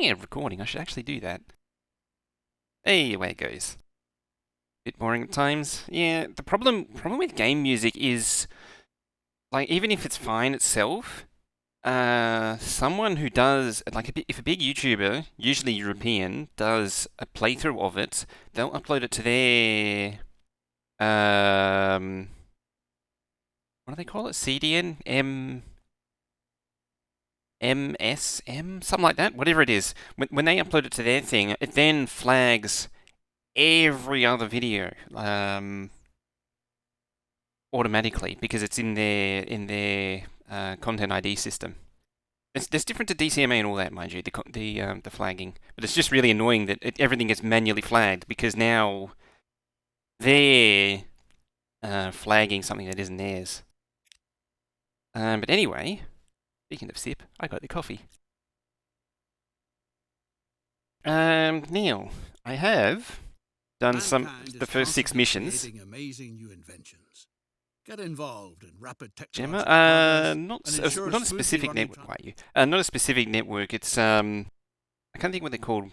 Speaking of recording, I should actually do that. Hey, away it goes. Bit boring at times. Yeah, the problem with game music is like even if it's fine itself, someone who does like if a big YouTuber, usually European, does a playthrough of it, they'll upload it to their what do they call it? CDN, MSM, something like that. Whatever it is, when they upload it to their thing, it then flags every other video automatically because it's in their content ID system. It's different to DCMA and all that, mind you, the flagging. But it's just really annoying that everything gets manually flagged because now they're flagging something that isn't theirs. But anyway, speaking of sip, I got the coffee. Neil, I have done the first 6 missions. Amazing new inventions. Get involved in rapid Gemma, technological progress not a specific network, quite you. Not a specific network. It's I can't think what they're called.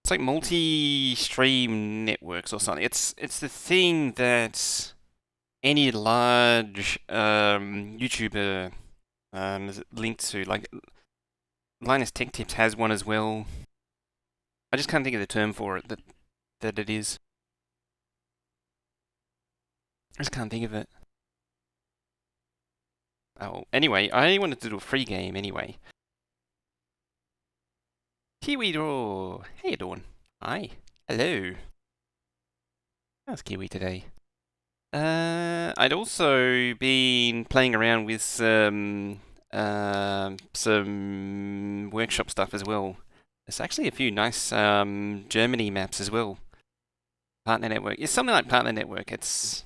It's like multi-stream networks or something. It's the thing that any large YouTuber is linked to. Like Linus Tech Tips has one as well. I just can't think of the term for it that it is. I just can't think of it. Oh, anyway, I wanted to do a free game anyway. Kiwi Draw! How you doing? Hi. Hello. How's Kiwi today? I'd also been playing around with some workshop stuff as well. There's actually a few nice Germany maps as well. Partner Network. It's something like Partner Network. It's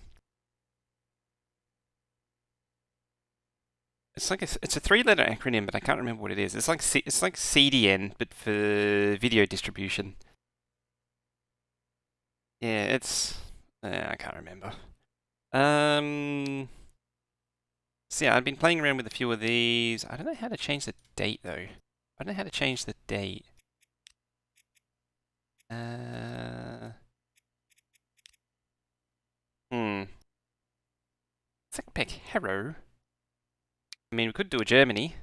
like it's a 3-letter acronym, but I can't remember what it is. It's like CDN, but for video distribution. Yeah, it's I can't remember. So yeah, I've been playing around with a few of these. I don't know how to change the date though. I don't know how to change the date. Pick Harrow. I mean, we could do a Germany.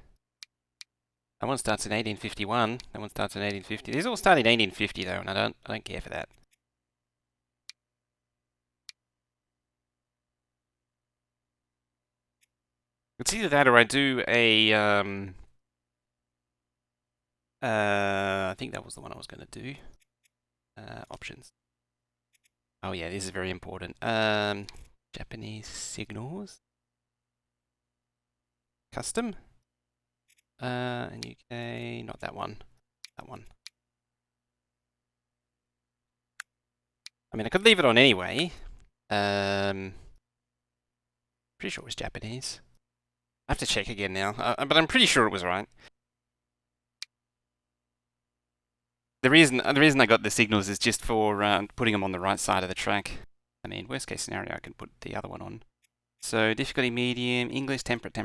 That one starts in 1851. That one starts in 1850. These all start in 1850 though, and I don't care for that. It's either that or I do a I think that was the one I was going to do. Options. Oh yeah, this is very important. Japanese signals. Custom. And UK, not that one. That one. I mean, I could leave it on anyway. Pretty sure it was Japanese. I have to check again now, but I'm pretty sure it was right. The reason I got the signals is just for putting them on the right side of the track. I mean, worst case scenario, I can put the other one on. So difficulty medium, English, temperate.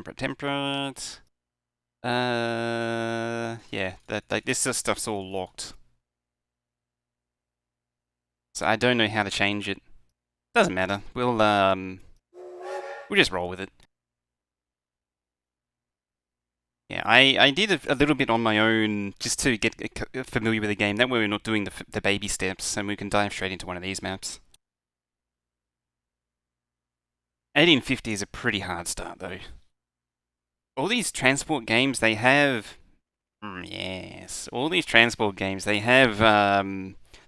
Yeah, this stuff's all locked. So I don't know how to change it. Doesn't matter. We'll just roll with it. Yeah, I did a little bit on my own just to get familiar with the game. That way we're not doing the baby steps, and we can dive straight into one of these maps. 1850 is a pretty hard start, though. All these transport games, they have... yes, all these transport games, they have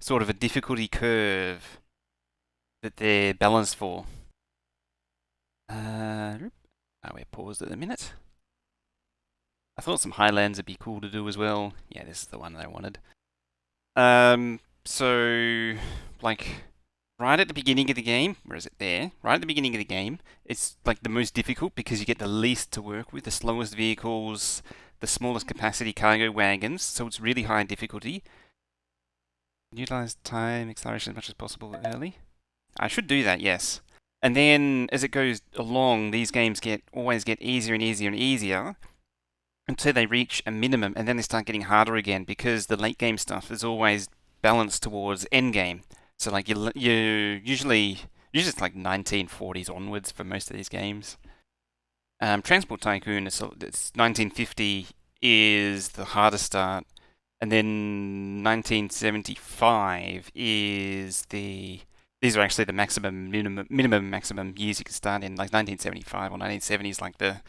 sort of a difficulty curve that they're balanced for. Oh, we're paused at the minute. I thought some Highlands would be cool to do as well. Yeah, this is the one that I wanted. So, like, right at the beginning of the game, where is it there? Right at the beginning of the game, it's like the most difficult because you get the least to work with, the slowest vehicles, the smallest capacity cargo wagons, so it's really high difficulty. Utilize time acceleration as much as possible early. I should do that, yes. And then as it goes along, these games always get easier and easier and easier. until they reach a minimum, and then they start getting harder again because the late game stuff is always balanced towards end game. So like you usually it's like 1940s onwards for most of these games. Transport Tycoon is it's 1950 is the hardest start, and then 1975 is the these are actually the minimum maximum years you can start in. Like 1975 or 1970 is like the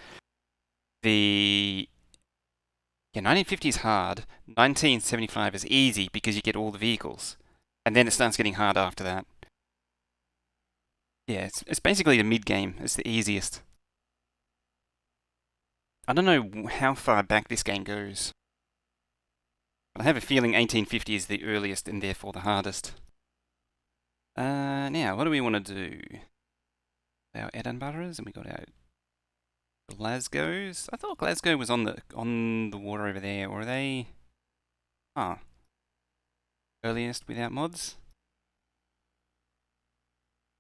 yeah, 1950 is hard. 1975 is easy because you get all the vehicles, and then it starts getting hard after that. Yeah, it's basically the mid game. It's the easiest. I don't know how far back this game goes, but I have a feeling 1850 is the earliest and therefore the hardest. Now, what do we want to do? Our Edinburghs, and we got our Glasgows. I thought Glasgow was on the water over there, or are they? Ah, earliest without mods.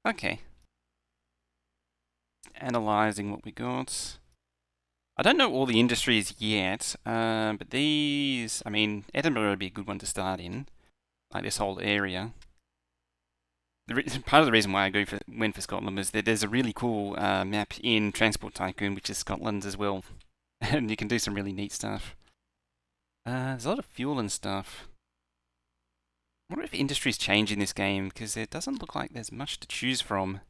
Okay. Analyzing what we got. I don't know all the industries yet, but these, I mean, Edinburgh would be a good one to start in, like this whole area. Part of the reason why I went for Scotland was that there's a really cool map in Transport Tycoon, which is Scotland as well, and you can do some really neat stuff. There's a lot of fuel and stuff. I wonder if industries change in this game, because it doesn't look like there's much to choose from.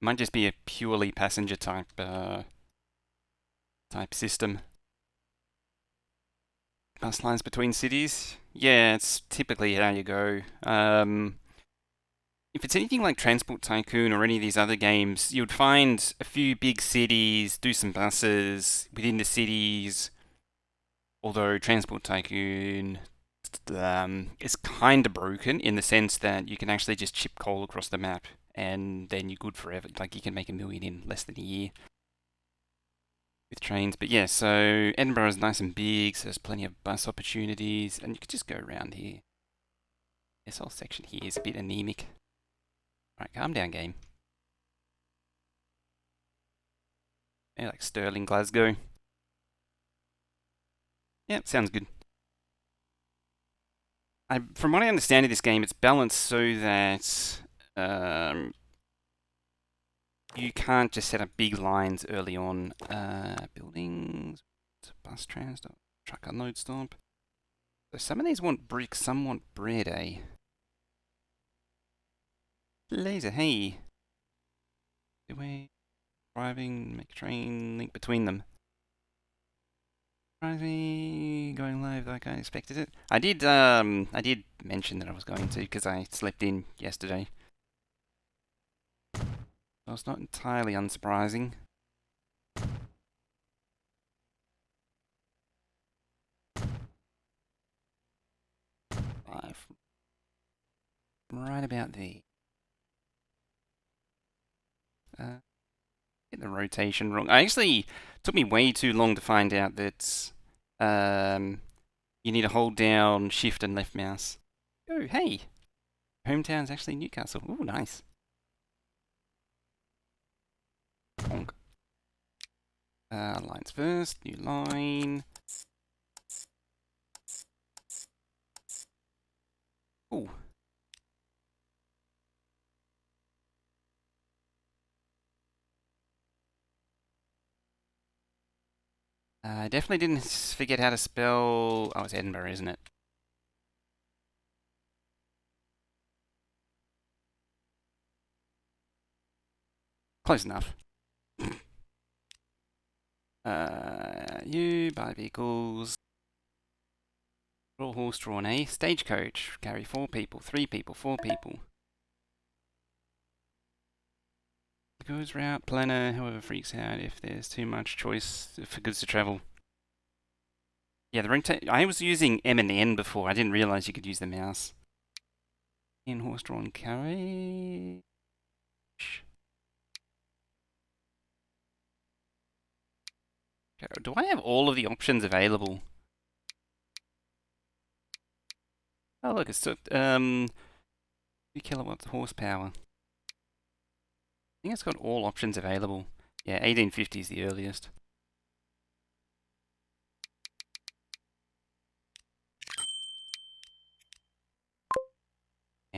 It might just be a purely passenger type system. Bus lines between cities? Yeah, it's typically how you go. If it's anything like Transport Tycoon or any of these other games, you would find a few big cities, do some buses within the cities. Although Transport Tycoon is kind of broken in the sense that you can actually just chip coal across the map and then you're good forever. Like you can make 1 million in less than a year with trains. But yeah, so Edinburgh is nice and big, so there's plenty of bus opportunities, and you could just go around here. This whole section here is a bit anemic. Alright, calm down, game. Yeah, like Stirling, Glasgow. Yeah, sounds good. From what I understand of this game, it's balanced so that you can't just set up big lines early on. Buildings, bus trans stop, truck unload stop. So some of these want bricks, some want bread, eh? Laser, hey. Do we driving, make a train link between them? Driving, going live like I expected it. I did mention that I was going to because I slept in yesterday. So it's not entirely unsurprising. Right about there. Get the rotation wrong. Took me way too long to find out that you need to hold down shift and left mouse. Oh, hey! Hometown's actually Newcastle. Ooh, nice. Bonk. Lines first, new line. Ooh. I definitely didn't forget how to spell. Oh, it's Edinburgh, isn't it? Close enough. You buy vehicles. Draw horse drawn, eh? Stagecoach. Carry 4 people, 3 people, 4 people. Goes route planner, however, freaks out if there's too much choice for goods to travel. Yeah, I was using M and N before. I didn't realize you could use the mouse. In horse-drawn carriage. Do I have all of the options available? Oh look, it's 2 kilowatts horsepower. I think it's got all options available. Yeah, 1850 is the earliest.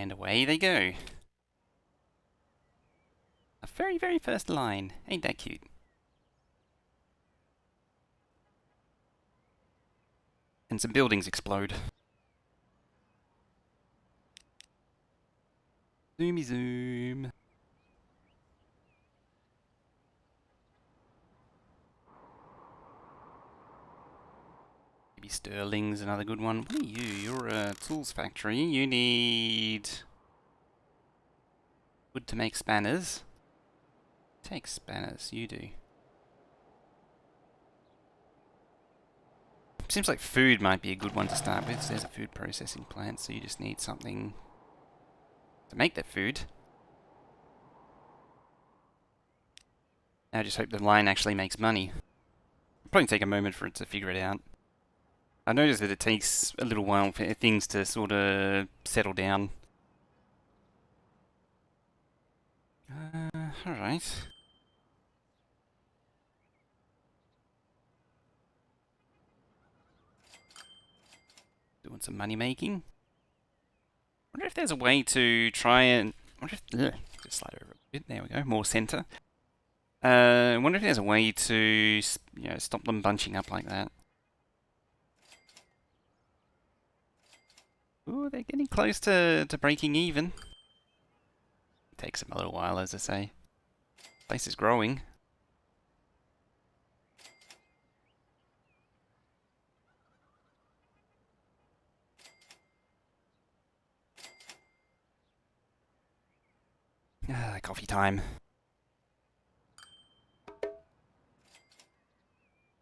And away they go. A very, very first line. Ain't that cute? And some buildings explode. Zoomy zoom. Maybe Sterling's another good one. What are you? You're a tools factory. You need wood to make spanners. Take spanners, you do. Seems like food might be a good one to start with. There's a food processing plant, so you just need something to make that food. Now just hope the line actually makes money. It'll probably take a moment for it to figure it out. I noticed that it takes a little while for things to sort of settle down. Alright. Doing some money making. Wonder if there's a way to try and... just slide over a bit. There we go. More center. Wonder if there's a way to, you know, stop them bunching up like that. Ooh, they're getting close to breaking even. Takes them a little while, as I say. Place is growing. Coffee time.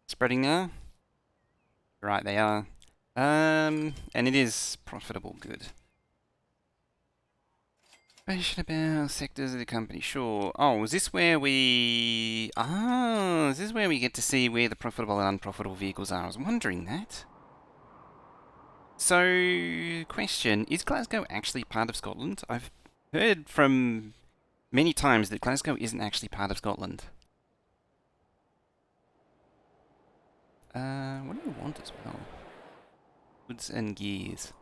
Spreading now? Right, they are. And it is profitable, good. Information about sectors of the company, sure. Oh, is this where we... Ah, is this where we get to see where the profitable and unprofitable vehicles are? I was wondering that. So, question, is Glasgow actually part of Scotland? I've heard from many times that Glasgow isn't actually part of Scotland. What do you want as well? Goods and gears.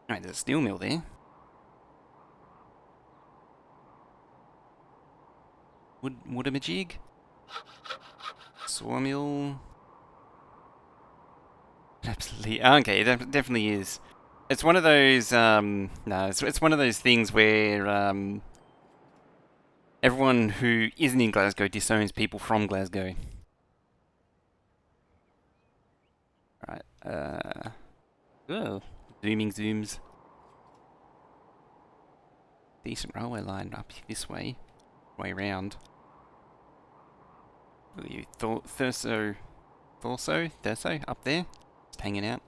Alright, there's a steel mill there. Woodamajig? Sawmill. Absolutely. Okay, it definitely is. It's one of those, no, it's one of those things where, everyone who isn't in Glasgow disowns people from Glasgow. Right, oh, zooming zooms. Decent railway line up this way round. Look at you, Thurso, up there, just hanging out.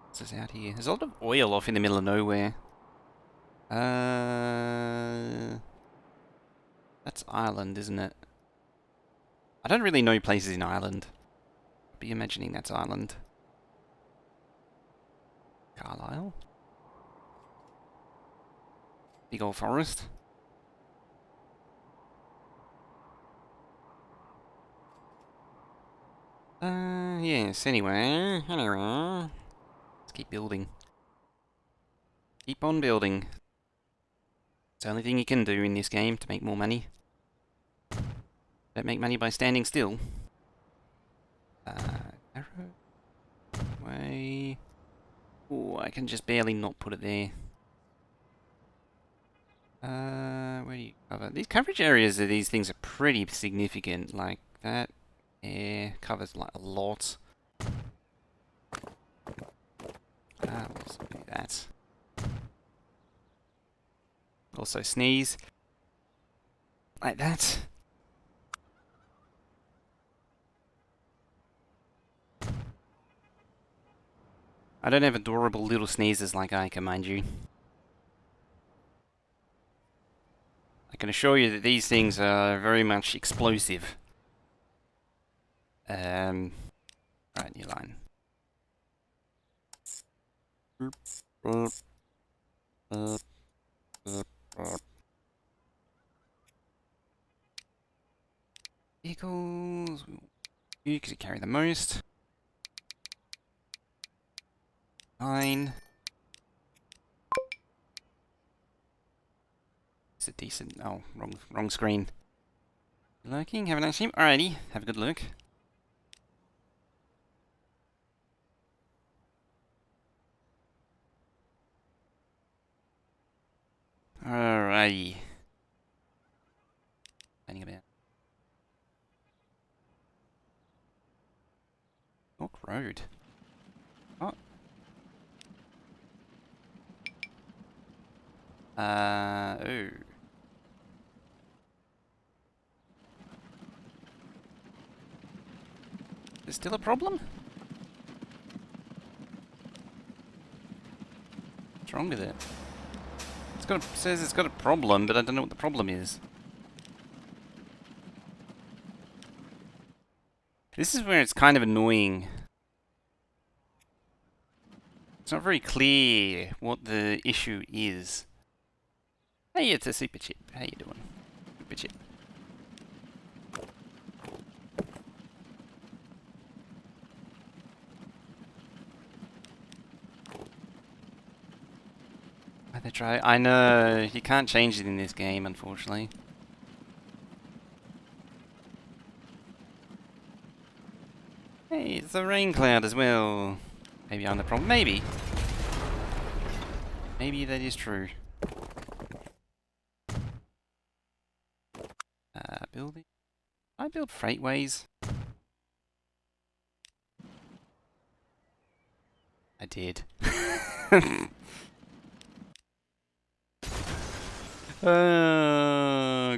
What's this out here? There's a lot of oil off in the middle of nowhere. That's Ireland, isn't it? I don't really know places in Ireland. I'd be imagining that's Ireland. Carlisle. Big old forest. Yes, anyway. Let's keep building. Keep on building. It's the only thing you can do in this game to make more money. Don't make money by standing still. Arrow. Way. Oh, I can just barely not put it there. Where do you cover? These coverage areas of these things are pretty significant. Like that. Yeah, covers like a lot. Let's do that. Also sneeze. Like that. I don't have adorable little sneezes like Ica, mind you. I can assure you that these things are very much explosive. Right, new line. Vehicles, cables. You because you carry the most. 9. It's a decent. Oh, wrong screen. Lurking. Have a nice stream. Alrighty. Have a good look. Alrighty. Planning about York Road. Oh. Oh. There's still a problem? What's wrong with it? Says it's got a problem, but I don't know what the problem is. This is where it's kind of annoying. It's not very clear what the issue is. Hey, it's a super chip. How you doing? Super chip. They try. I know you can't change it in this game, unfortunately. Hey, it's a rain cloud as well. Maybe I'm the problem. Maybe. Maybe that is true. Building. I build freightways. I did.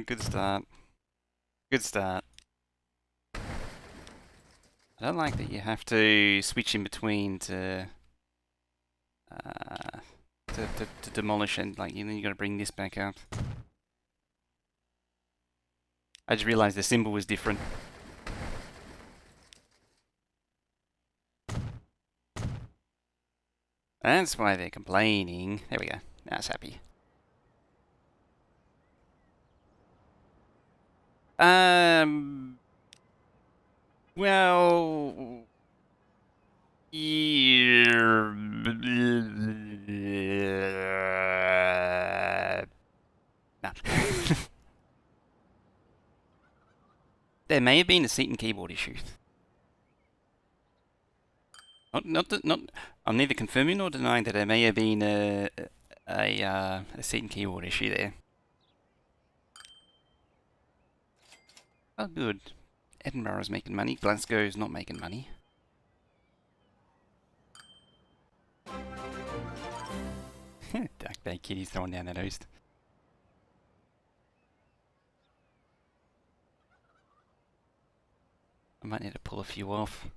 Good start. Good start. I don't like that you have to switch in between to demolish and like you got to bring this back up. I just realized the symbol was different. That's why they're complaining. There we go. Now it's happy. Well, yeah. No. There may have been a seat and keyboard issue. Not. I'm neither confirming nor denying that there may have been a seat and keyboard issue there. Oh, good. Edinburgh's making money. Glasgow's not making money. Dark Bay Kitty's throwing down that host. I might need to pull a few off.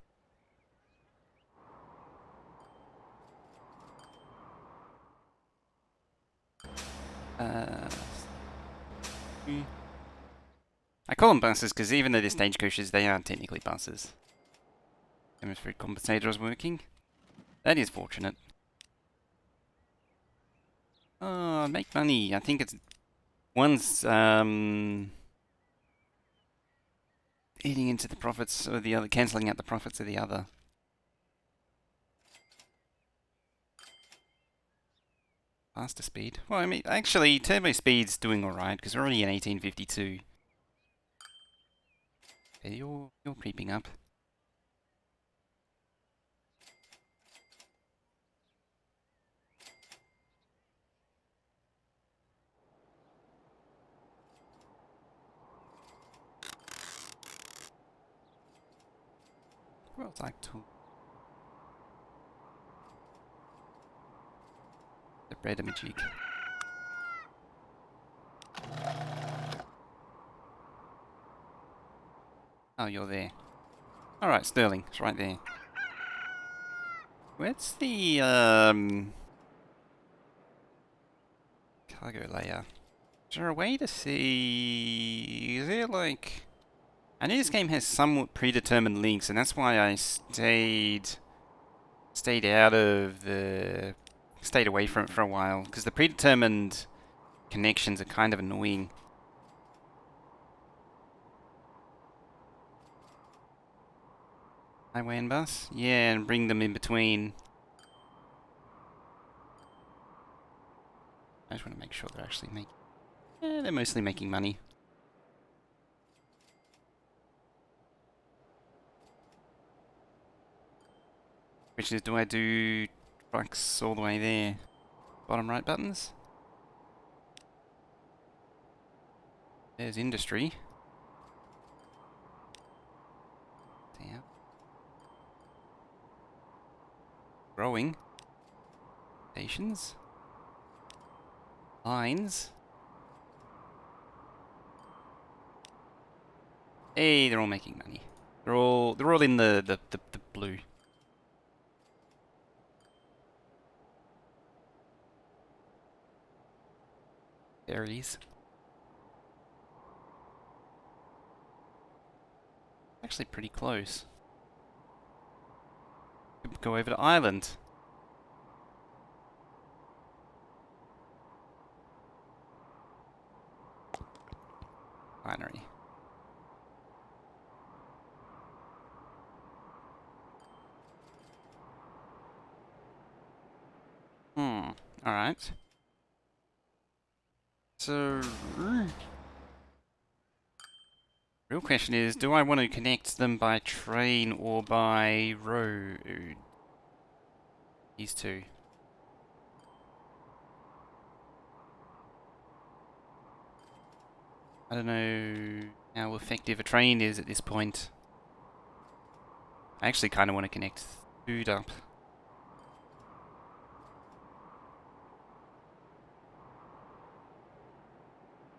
I call them buses because even though they're stagecoaches, they aren't technically buses. Atmospheric compensator is working. That is fortunate. Oh, make money. I think it's one's eating into the profits of the other, cancelling out the profits of the other. Faster speed. Well, I mean, actually, turbo speed's doing alright because we're already in 1852. Okay, you're creeping up. Well, it's like two. The bread and magic. Oh, you're there. Alright, Sterling. It's right there. Where's the, cargo layer? Is there a way to see... Is there, like... I know this game has somewhat predetermined links, and that's why I stayed out of the... Stayed away from it for a while, because the predetermined connections are kind of annoying. Highway and bus? Yeah, and bring them in between. I just want to make sure they're actually making... Yeah, they're mostly making money. Which is, do I do trucks all the way there? Bottom right buttons? There's industry. Down. Growing. Stations. Lines. Hey, they're all making money. They're all in the blue. Berries. Actually pretty close. Could go over to Ireland. Binary. Alright. So... Real question is, do I want to connect them by train or by road? These two. I don't know how effective a train is at this point. I actually kind of want to connect food up.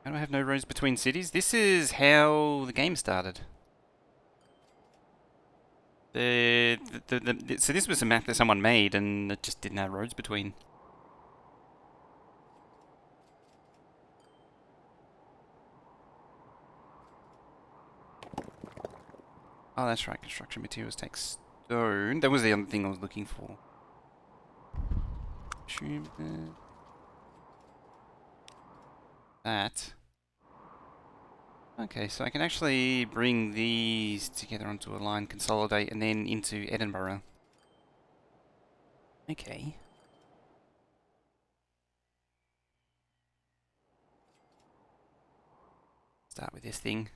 How do I have no roads between cities? This is how the game started. So this was a map that someone made and it just didn't have roads between. Oh, that's right. Construction materials take stone. That was the other thing I was looking for. That. Okay, so I can actually bring these together onto a line, consolidate, and then into Edinburgh. Okay. Start with this thing.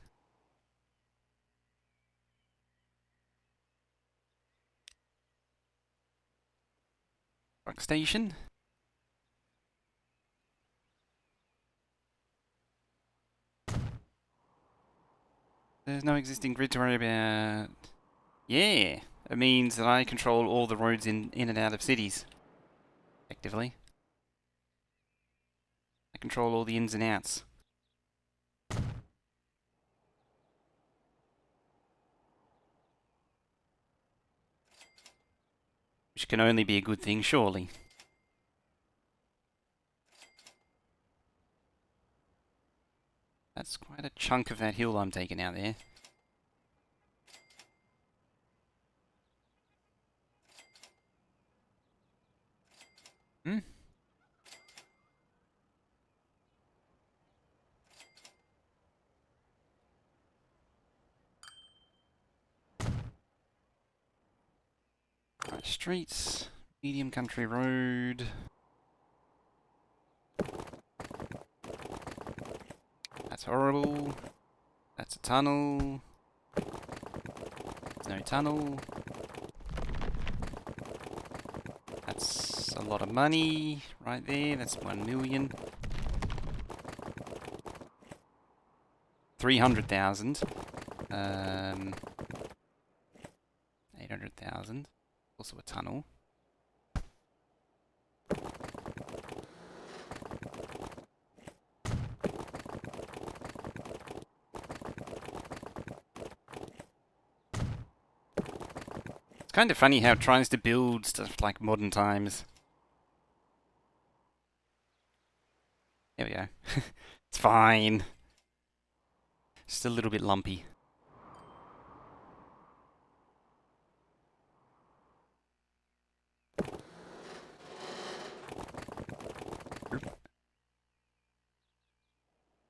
Truck station. There's no existing grid to worry about. Yeah, it means that I control all the roads in and out of cities. Effectively. I control all the ins and outs. Which can only be a good thing, surely. That's quite a chunk of that hill I'm taking out there. Hmm? Right, streets, medium country road. That's horrible. That's a tunnel. There's no tunnel. That's a lot of money right there. That's 1 million. 300,000. 800,000. Also a tunnel. It's kind of funny how it tries to build stuff like modern times. There we go. It's fine. Just a little bit lumpy.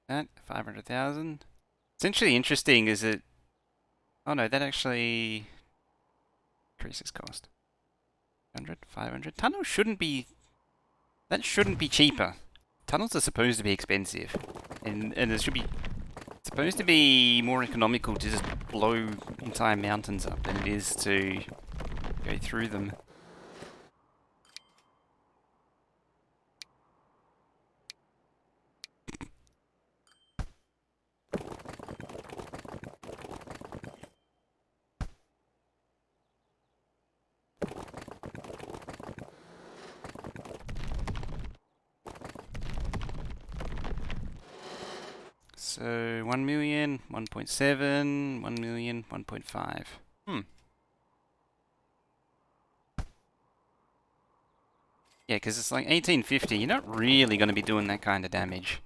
That 500,000. It's actually interesting. Is it? Oh no, that actually. Increases cost. 100, 500. Tunnels shouldn't be... That shouldn't be cheaper. Tunnels are supposed to be expensive. And it should be... supposed to be more economical to just blow entire mountains up than it is to go through them. So 1 million, 1.7, 1 million, 1.5. Yeah, because it's like 1850. You're not really going to be doing that kind of damage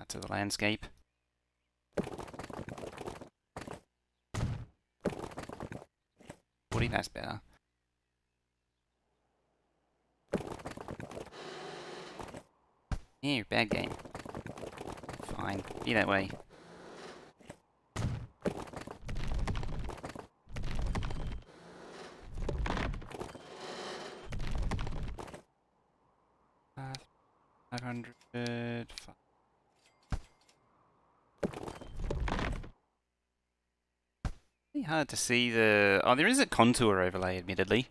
to the landscape. That's better. Yeah, bad game. Fine. Be that way. Uh, 500. Really hard to see the... Oh, there is a contour overlay, admittedly.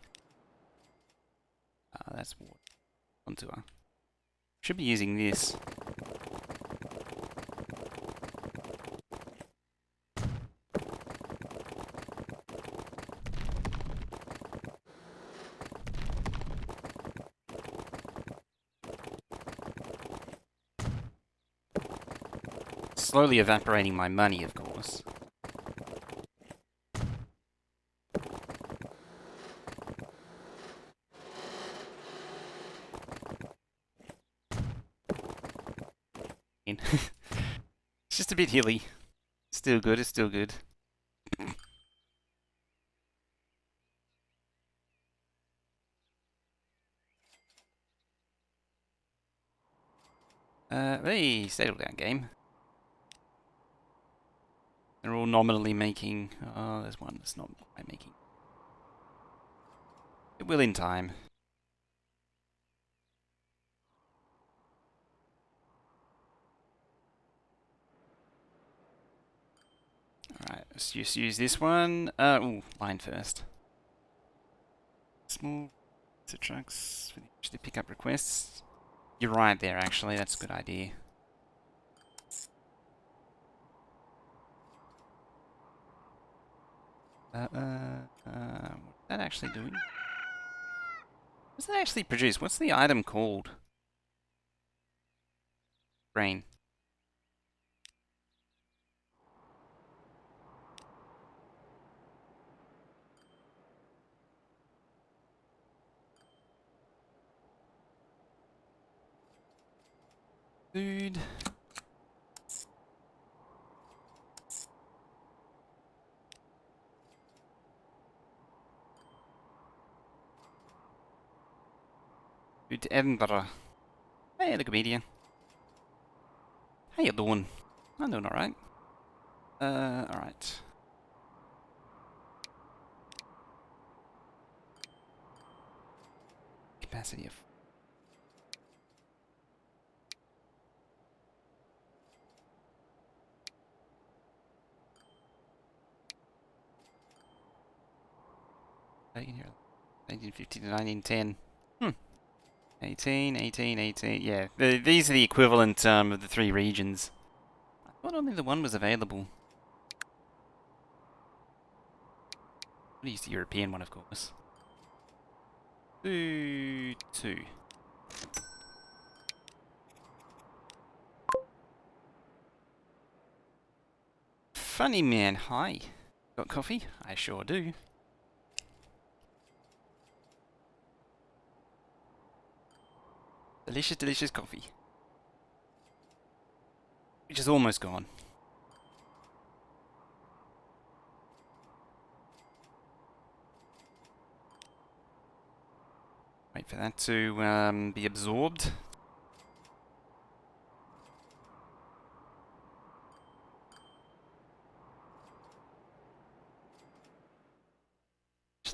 That's water. Contour. Should be using this. Slowly evaporating my money, of course. It's just a bit hilly. Still good, it's still good. Hey, settle down, game. They're all nominally making... Oh, there's one that's not quite making. It will in time. Alright, let's just use this one. Ooh, line first. Small trucks to pick up requests. You're right there, actually. That's a good idea. What's that actually doing? What's that actually produce? What's the item called? Grain. Food. Food to Edinburgh. Hey, the comedian. How you doing? I'm doing alright. Alright. Capacity of... Here. 1950 to 1910. 18, 18, 18. Yeah, these are the equivalent of the three regions. I thought only the one was available. I'll use the European one, of course. 2. Funny man, hi. Got coffee? I sure do. Delicious, delicious coffee. Which is almost gone. Wait for that to be absorbed.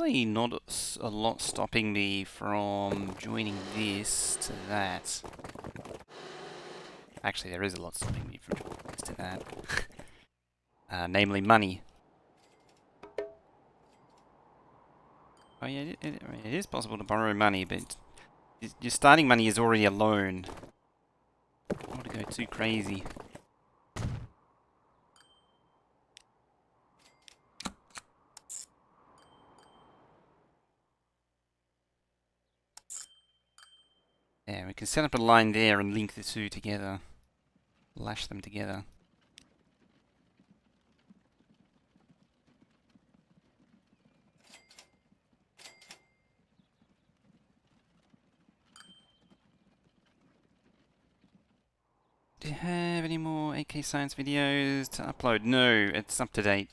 actually not a lot stopping me from joining this to that. Actually, there is a lot stopping me from joining this to that. Namely money. Oh yeah, I mean, it is possible to borrow money, but your starting money is already a loan. I don't want to go too crazy. Yeah, we can set up a line there and link the two together. Lash them together. Do you have any more AK Science videos to upload? No, it's up to date.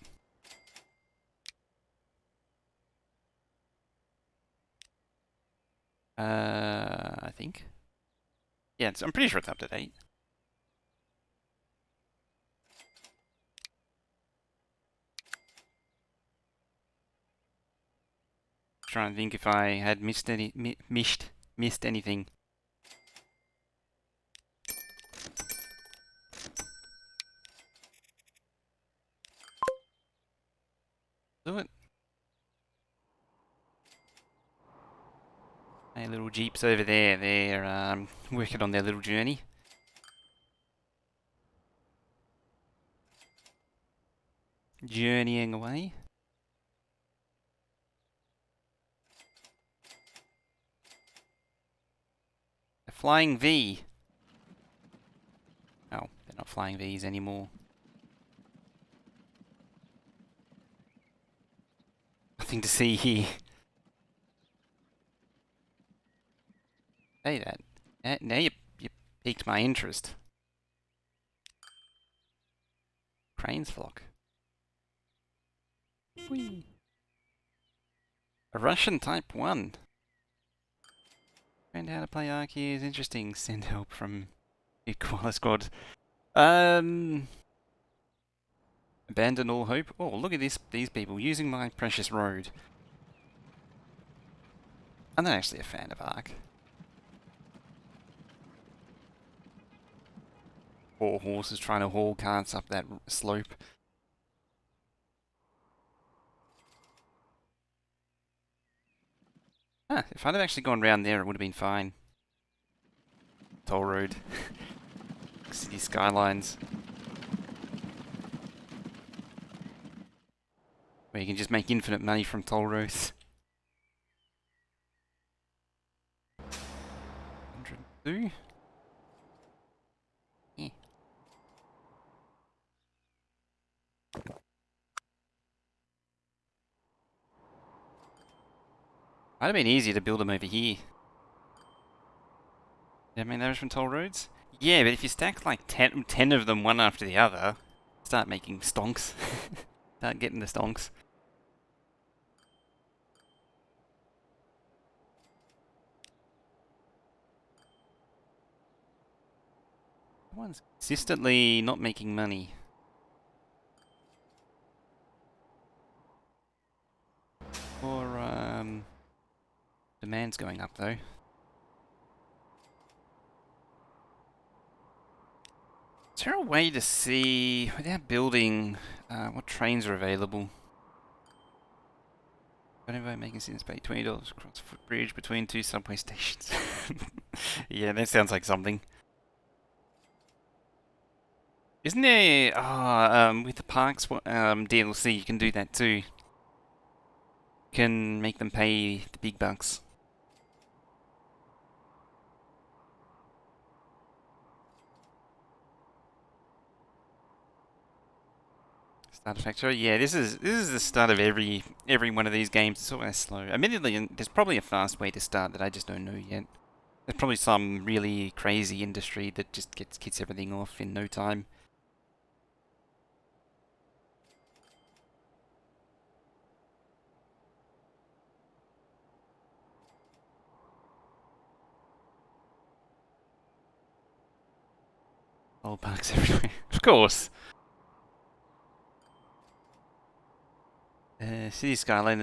I think. Yeah, I'm pretty sure it's up to date. Trying to think if I had missed anything. Do it. Hey, little jeeps over there. They're working on their little journey. Journeying away. A flying V. Oh, they're not flying Vs anymore. Nothing to see here. Hey, now you piqued my interest. Crane's flock. Whee. A Russian Type 1. Learned how to play Arky is interesting. Send help from Koala Squad. Abandon all hope. Oh, look at these people using my precious road. I'm not actually a fan of Ark. Four horses trying to haul carts up that slope. Ah, if I'd have actually gone round there, it would have been fine. Toll road. City skylines. Where you can just make infinite money from toll roads. 102? Yeah. Might have been easier to build them over here. I mean, those from toll roads? Yeah, but if you stack like 10 of them one after the other, start making stonks. Start getting the stonks. One's consistently not making money. Or, demand's going up though. Is there a way to see, without building, what trains are available? Whenever I'm making students pay $20 across a footbridge between two subway stations. Yeah, that sounds like something. Isn't there, with the parks DLC, you can do that too. You can make them pay the big bucks. Start a factory. Yeah, this is the start of every one of these games. It's always slow. Admittedly, there's probably a fast way to start that I just don't know yet. There's probably some really crazy industry that just kicks everything off in no time. Old parks everywhere. Of course. City Skyliner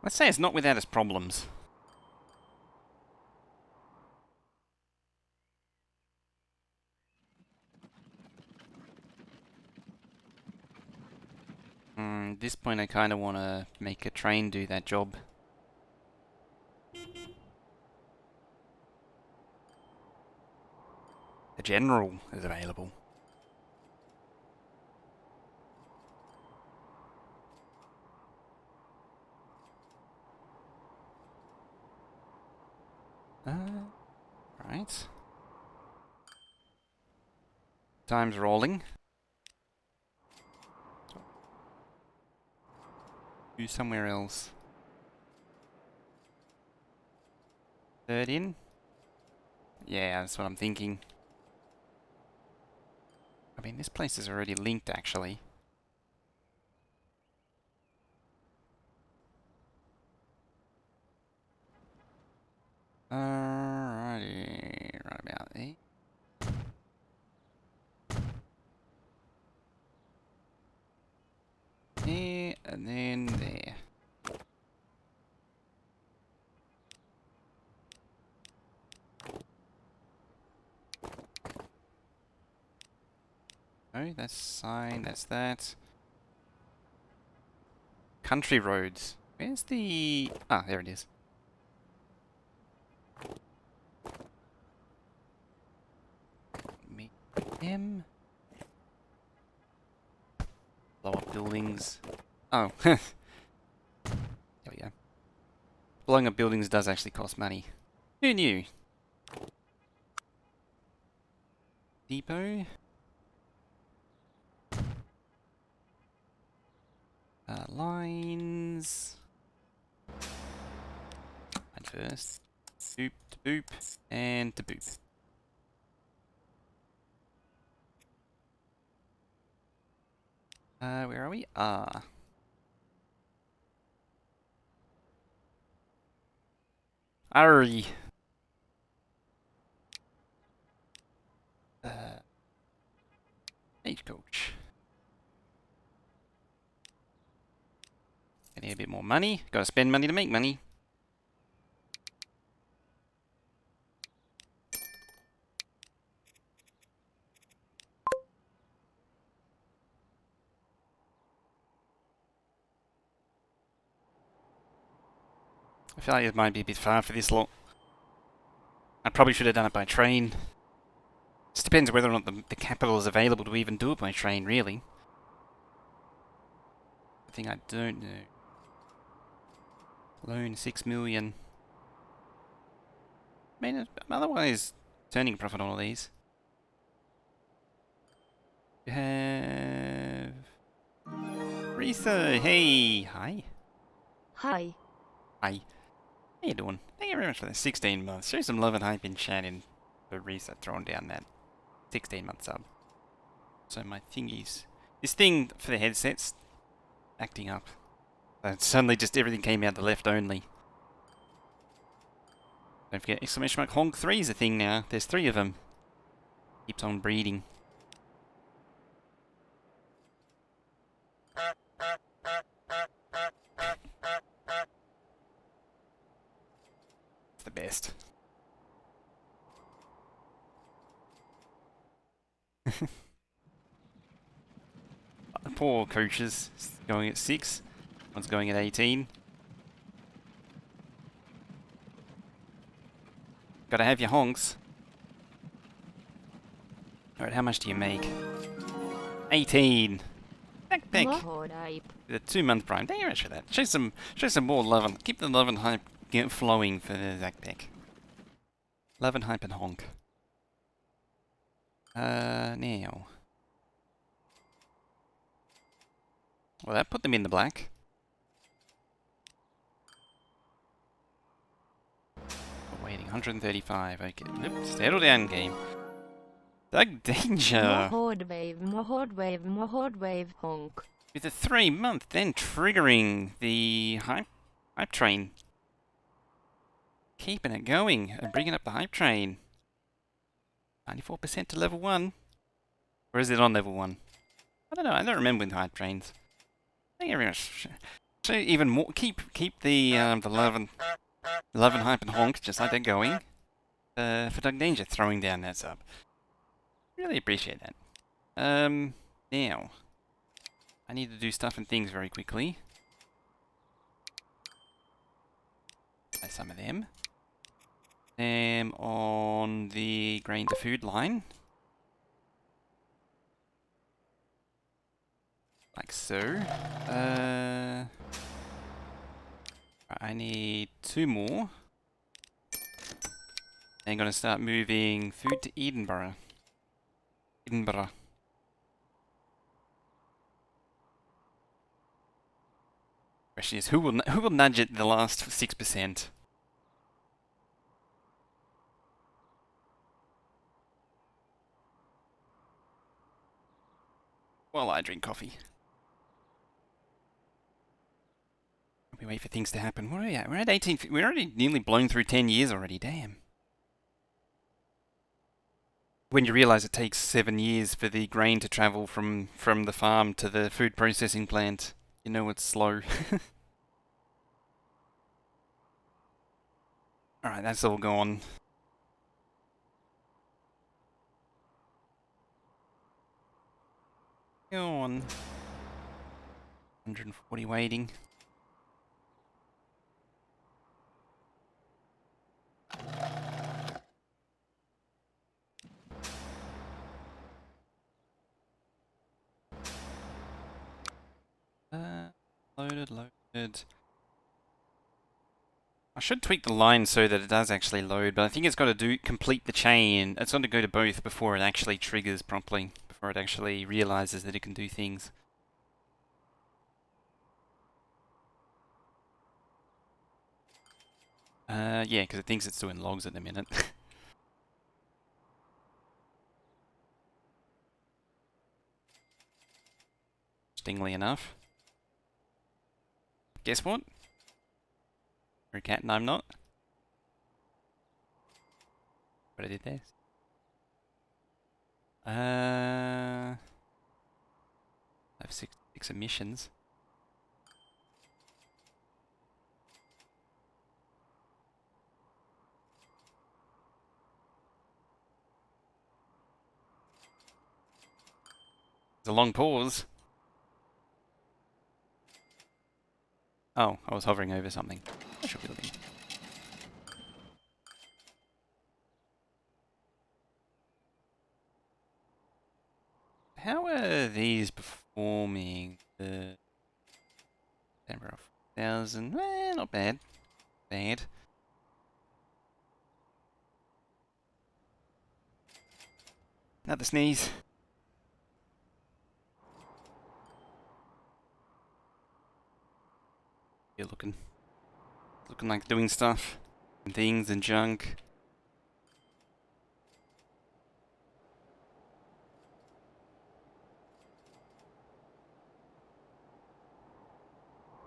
let's say it's not without its problems. At this point I kind of want to make a train do that job. The General is available. Right. Time's rolling. Do somewhere else. Third in? Yeah, that's what I'm thinking. I mean, this place is already linked, actually. Alrighty, right about there. There, and then there. Oh, that's sign, that's that. Country roads. Where's the... Ah, there it is. M. Blow up buildings. Oh. There we go. Blowing up buildings does actually cost money. Who knew? Depot. Lines. And first. Boop, to boop, and to boop. Where are we? Ari. Stagecoach. I need a bit more money. Gotta spend money to make money. I feel like it might be a bit far for this lot. I probably should have done it by train. Just depends whether or not the capital is available to even do it by train, really. The thing I don't know. Loan 6 million. I mean, I'm otherwise turning profit on all these. We have... Risa, hey! Hi. Hi. Hi. How you doing? Thank you very much for the 16 months. Show some love and hype in chat in for Risa throwing down that 16-month sub. So my thingies... This thing for the headset's acting up. Suddenly just everything came out the left only. Don't forget, exclamation mark honk 3 is a thing now. There's 3 of them. Keeps on breeding. It's the best. The poor coaches going at 6. One's going at 18. Gotta have your honks. Alright, how much do you make? 18! Backpack! The 2-month prime. Thank you very much for that. Show some more love and keep the love and hype flowing for the Zackpack. Love and hype and honk. Now. Well, that put them in the black. Waiting, 135. Okay, nope, settle down, game. Doug Danger. Mohod wave, honk. With a 3-month, then triggering the hype train. Keeping it going and bringing up the hype train. 94% to level 1. Or is it on level 1? I don't know, I don't remember with hype trains. Thank you very much. So even more, keep the love and hype and honk just like they're going. For Doug Danger throwing down that sub. Really appreciate that. Now I need to do stuff and things very quickly. Buy some of them. On the grain to food line. Like so. I need 2 more. I'm gonna start moving food to Edinburgh. Edinburgh. Question is, who will nudge it the last 6%? While I drink coffee. We wait for things to happen. Where are we at? We're at 18. We're already nearly blown through 10 years already. Damn. When you realise it takes 7 years for the grain to travel from the farm to the food processing plant, you know it's slow. Alright, that's all gone. Go on. 140 waiting. Loaded. I should tweak the line so that it does actually load, but I think it's got to complete the chain. It's got to go to both before it actually triggers properly, before it actually realizes that it can do things. Yeah, because it thinks it's doing logs at the minute. Stingly enough. Guess what? You're a cat and I'm not. But I did this. I have 6 emissions. It's a long pause. Oh, I was hovering over something. I should be looking. How are these performing? The number of 1,000. Not bad. Bad. Another sneeze. You're looking like doing stuff and things and junk.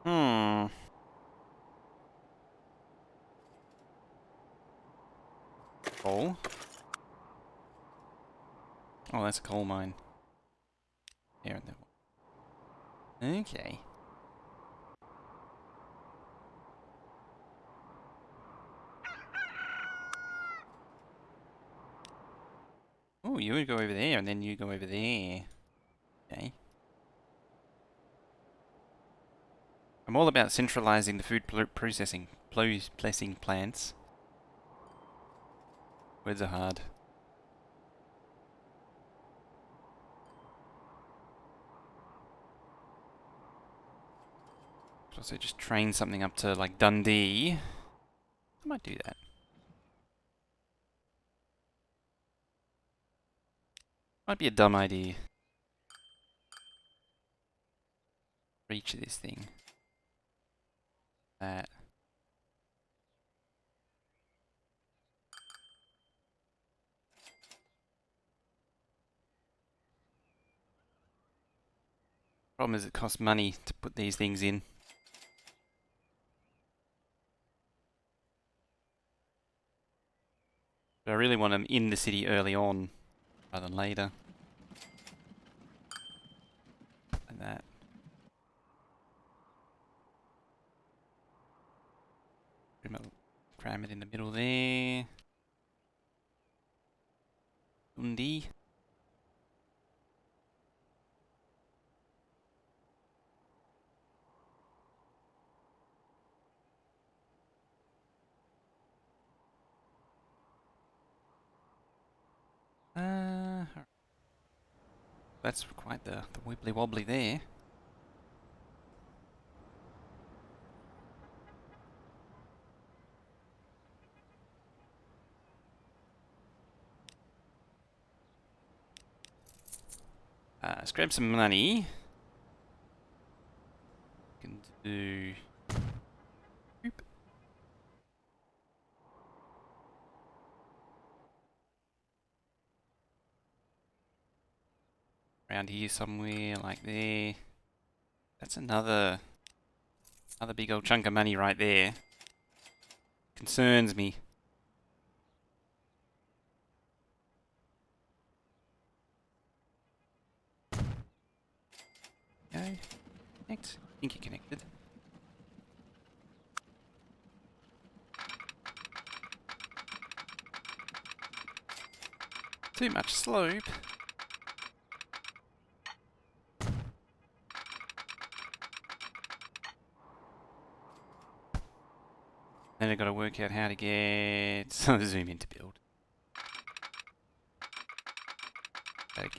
Coal. Oh, that's a coal mine. Here and there. Okay. Oh, you would go over there and then you go over there. Okay. I'm all about centralizing the food processing plants. Words are hard. Could also just train something up to like Dundee. I might do that. Might be a dumb idea. Reach this thing. That. Problem is it costs money to put these things in. But I really want them in the city early on, rather than later. And that. cram it in the middle there. Undi. That's quite the wibbly wobbly there. Let's grab some money. Can do. Oop. Around here somewhere, like there. That's another big old chunk of money right there. Concerns me. Go. Connect. I think you're connected. Too much slope. Then I've got to work out how to get zoom in to build.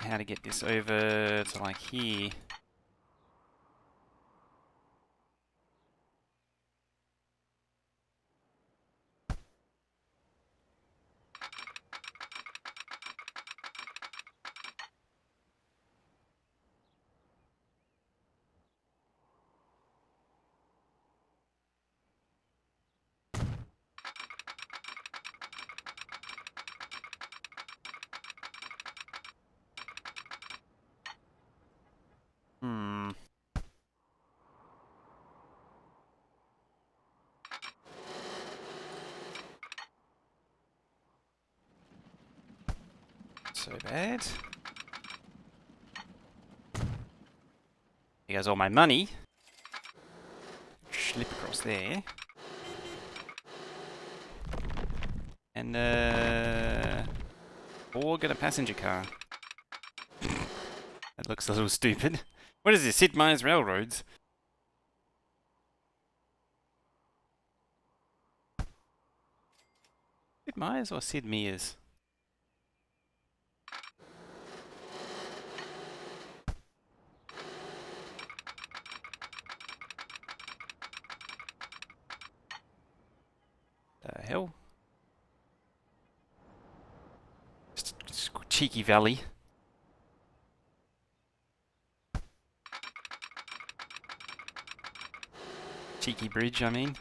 How to get this over to like here. So bad. Here goes all my money. Slip across there. And or get a passenger car. That looks a little stupid. What is this? Sid Meier's Railroads? Sid Meier's or Sid Meier's? The hell? Just cheeky valley. Cheeky bridge, I mean.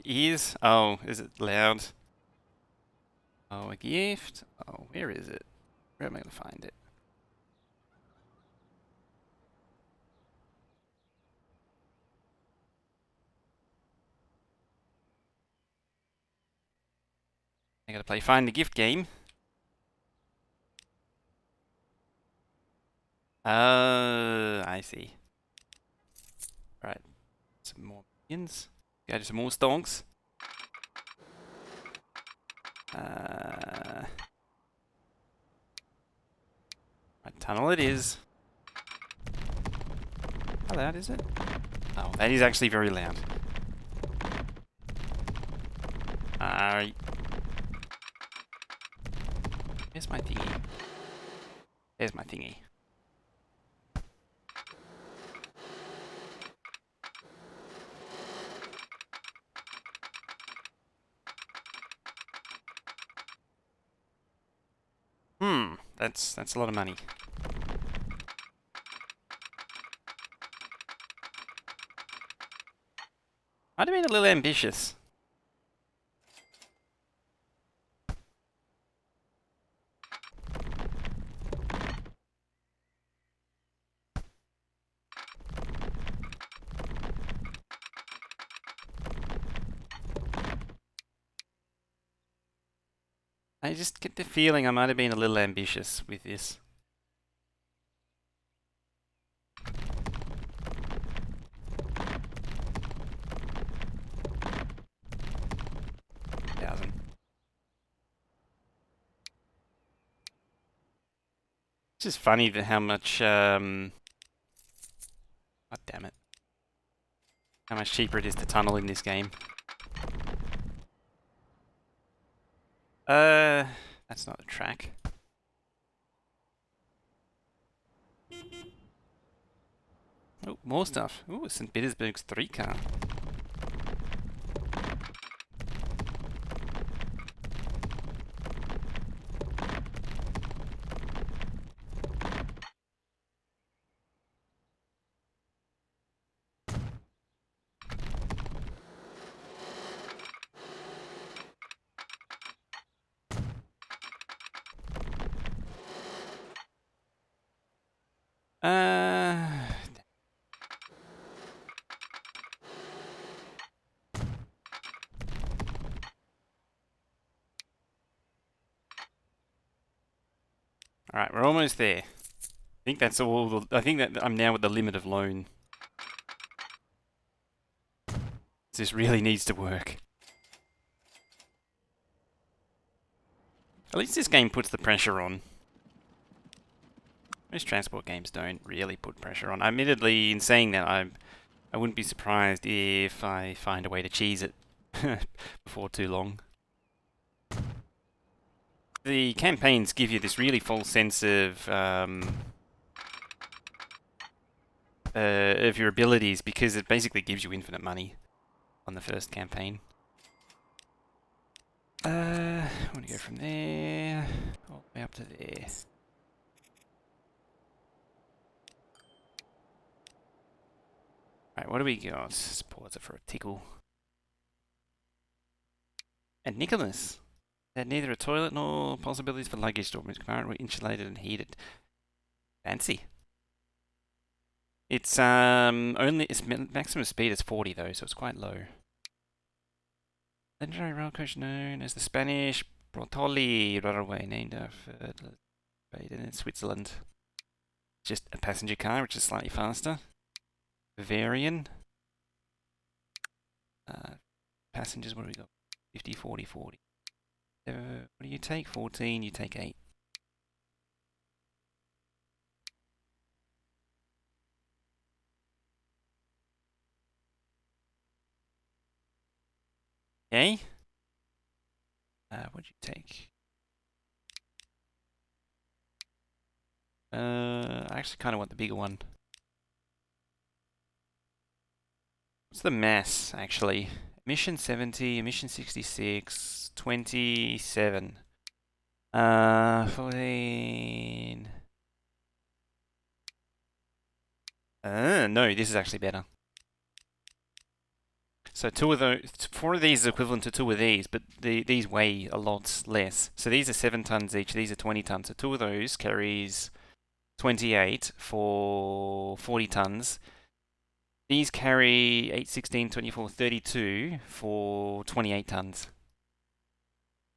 Ears? Oh, is it loud? Oh, a gift? Oh, where is it? Where am I going to find it? I gotta play Find the Gift game. I see. Right. Some more minions. Go to some more stonks. Right, tunnel it is. How loud is it? Oh, that is actually very loud. Where's my thingy? There's my thingy. That's a lot of money. Might have been a little ambitious. I just get the feeling I might have been a little ambitious with this. It's just funny that how much, God damn it. How much cheaper it is to tunnel in this game. That's not a track. Oh, more stuff. Ooh, St. Petersburg's 3 car. Uh, Alright, we're almost there. I think that's all. I think that I'm now at the limit of loan. This really needs to work. At least this game puts the pressure on. Most transport games don't really put pressure on. Admittedly, in saying that, I wouldn't be surprised if I find a way to cheese it before too long. The campaigns give you this really false sense of your abilities because it basically gives you infinite money on the first campaign. I want to go from there all the way up to there. Right, what do we got? Let's pause it for a tickle. And Nicholas had neither a toilet nor possibilities for luggage storage. Compartment were insulated and heated. Fancy. It's its maximum speed is 40 though, so it's quite low. Legendary rail coach known as the Spanish Brotoli Railway, named after in Switzerland. Just a passenger car, which is slightly faster. Bavarian. Passengers, what do we got? 50, 40, 40. What do you take? 14, you take 8. Okay. What'd you take? I actually kind of want the bigger one. What's the mass, actually? Emission 70, emission 66, 27. 14. No, this is actually better. So 4 of these is equivalent to 2 of these, but these weigh a lot less. So these are 7 tons each, these are 20 tons. So 2 of those carries 28 for 40 tons. These carry 8, 16, 24, 32 for 28 tons.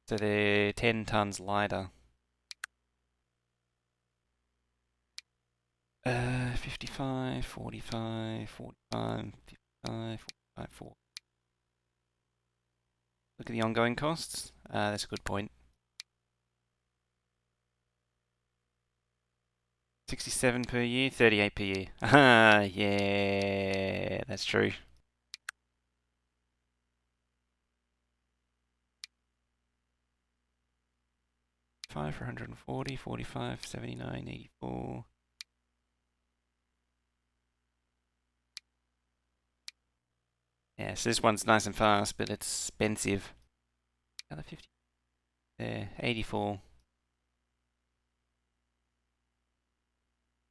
So they're 10 tons lighter. 55, 45, 45, 55, 45, 4. Look at the ongoing costs. That's a good point. 67 per year, 38 per year. Ah, yeah, that's true. Five for 140, 45, 79, 84. Yeah, so this one's nice and fast, but it's expensive. Another 50. There, 84.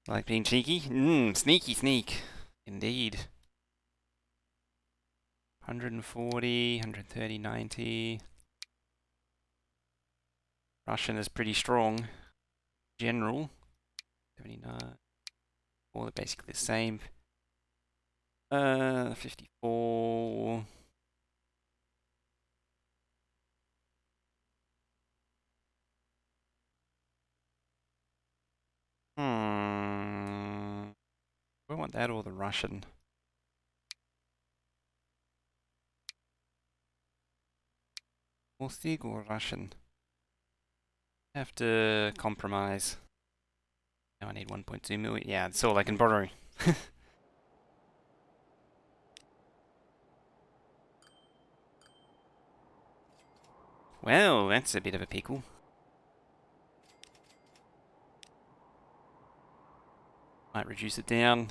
Like being cheeky? Sneaky sneak. Indeed. 140, 130, 90. Russian is pretty strong. General. 79. All are basically the same. 54. I want that or the Russian. Baltic or Russian? Have to compromise. Now I need 1.2 million. Yeah, that's all I can borrow. Well, that's a bit of a pickle. Might reduce it down.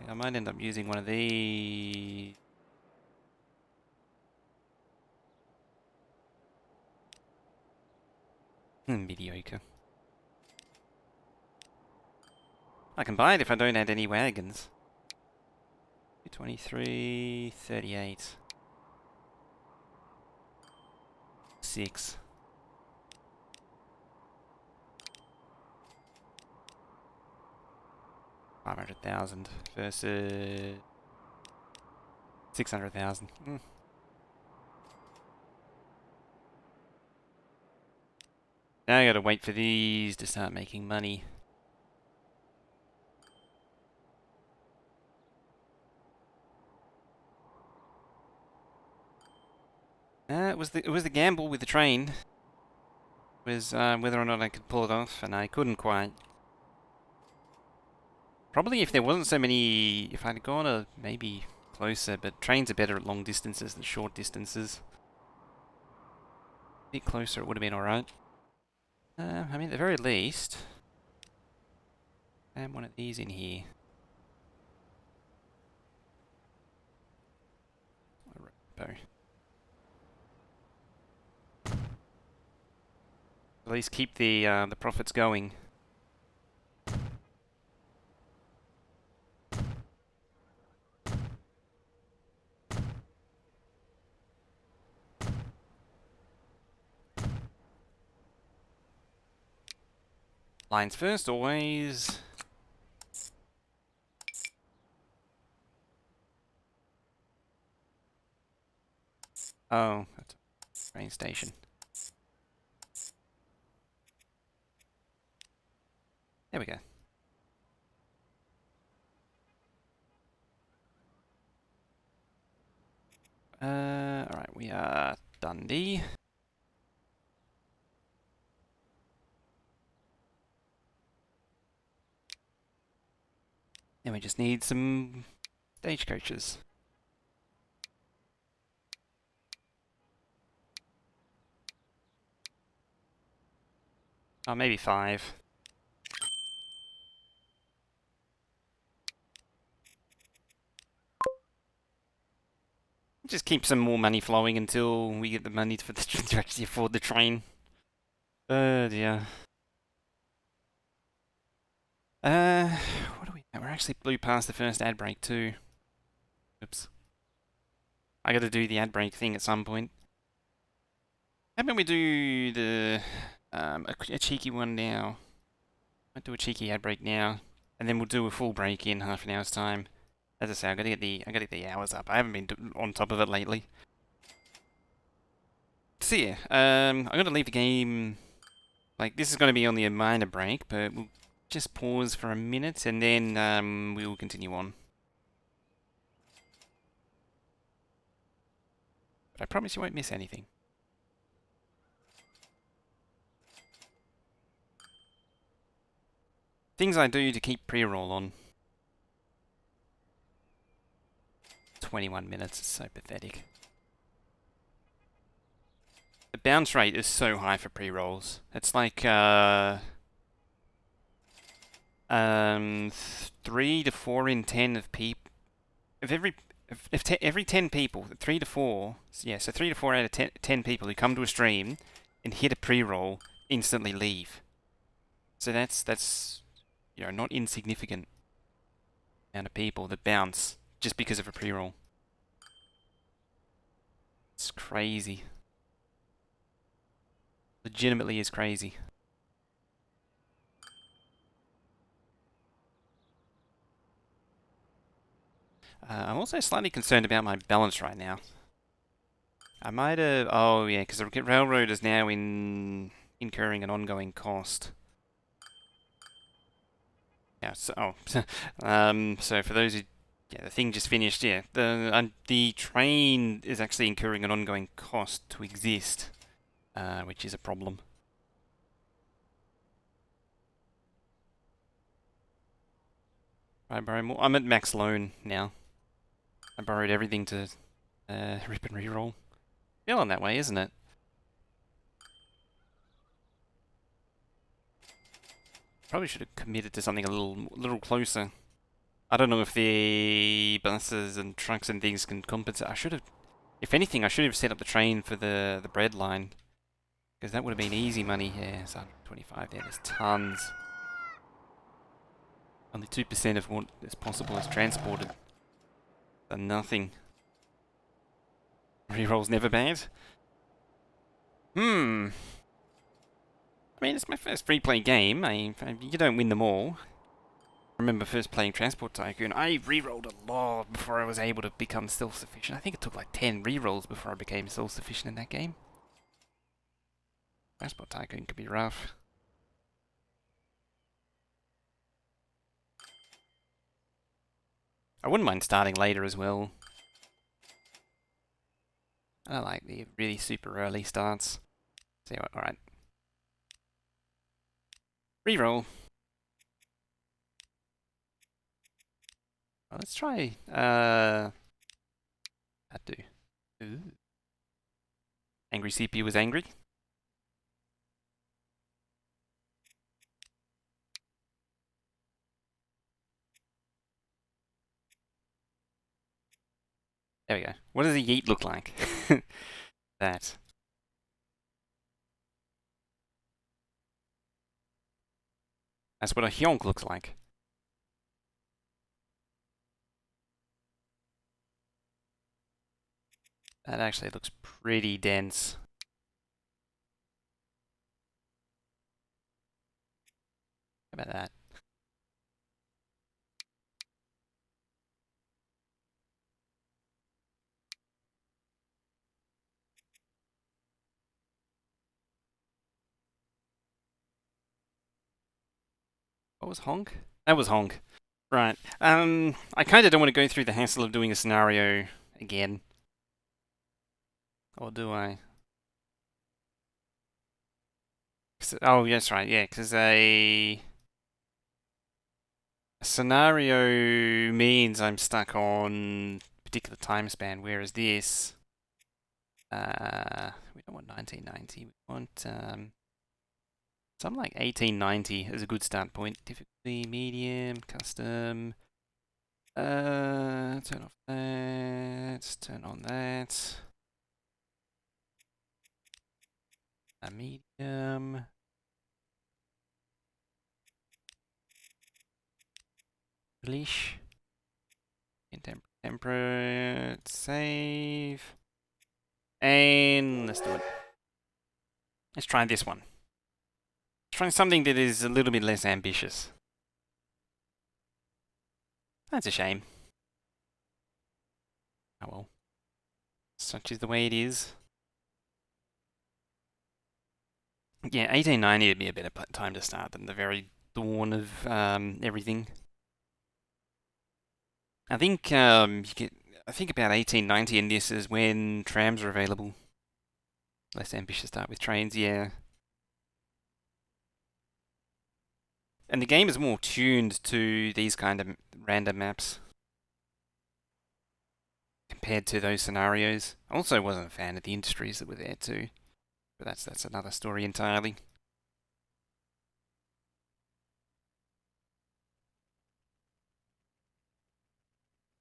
I might end up using one of these. Mediocre. I can buy it if I don't add any wagons. 23, 38. 6. 500,000 versus 600,000. Now I gotta wait for these to start making money. It was the gamble with the train. Was whether or not I could pull it off, and I couldn't quite. Probably if there wasn't so many, if I'd gone maybe closer, but trains are better at long distances than short distances. A bit closer, it would have been alright. I mean, at the very least, I have one of these in here. At least keep the profits going. Lines first, always. Oh, that's a train station. There we go. Alright, we are Dundee. And we just need some stagecoaches. Oh, maybe 5. Just keep some more money flowing until we get the money for to actually afford the train. Dear. What do we? We're actually blew past the first ad break too. Oops. I got to do the ad break thing at some point. How about we do the a cheeky one now? I'll do a cheeky ad break now, and then we'll do a full break in half an hour's time. As I say, I gotta get the hours up. I haven't been on top of it lately. So yeah, I'm gonna leave the game. Like this is gonna be only a minor break, but we'll just pause for a minute and then we will continue on. But I promise you won't miss anything. Things I do to keep pre-roll on. 21 minutes is so pathetic. The bounce rate is so high for pre-rolls. It's like 3 to 4 in 10 of people. If every 10 people, 3 to 4, yeah, so 3 to 4 out of 10 people who come to a stream and hit a pre-roll instantly leave. So that's you know, not insignificant amount of people that bounce just because of a pre-roll. It's crazy. Legitimately is crazy. I'm also slightly concerned about my balance right now. I might have... Oh, yeah, because the railroad is now incurring an ongoing cost. Yeah, so, so for those who, yeah, the thing just finished, yeah. The train is actually incurring an ongoing cost to exist, which is a problem. I borrow more. I'm at max loan now. I borrowed everything to rip and reroll. Feeling that way, isn't it? Probably should have committed to something a little closer. I don't know if the buses and trucks and things can compensate. I should have, if anything, I should have set up the train for the bread line, because that would have been easy money. Yeah, it's 125 there. There's tons. Only 2% of what is possible is transported. So nothing. Reroll's never bad. I mean, it's my first free-play game. You don't win them all. I remember first playing Transport Tycoon, I rerolled a lot before I was able to become self-sufficient. I think it took like 10 rerolls before I became self-sufficient in that game. Transport Tycoon could be rough. I wouldn't mind starting later as well. I don't like the really super early starts. See what? Alright. Reroll. Well, let's try. That do. Ooh. Angry CPU was angry. There we go. What does a yeet look like? That. That's what a hyonk looks like. That actually looks pretty dense. How about that? What was honk? That was honk. Right. I kind of don't want to go through the hassle of doing a scenario again. Or do I? Oh, yes, right. Yeah, because a scenario means I'm stuck on a particular time span, whereas this, we don't want 1990. We want something like 1890 as a good start point. Difficulty, medium, custom. Turn off that. Turn on that. A medium. Leash. Temperate. Save. And let's do it. Let's try this one. Let's try something that is a little bit less ambitious. That's a shame. Oh well. Such is the way it is. Yeah, 1890 would be a better time to start than the very dawn of everything. I think I think about 1890 and this is when trams are available. Less ambitious start with trains, yeah. And the game is more tuned to these kind of random maps compared to those scenarios. I also wasn't a fan of the industries that were there too, but that's another story entirely.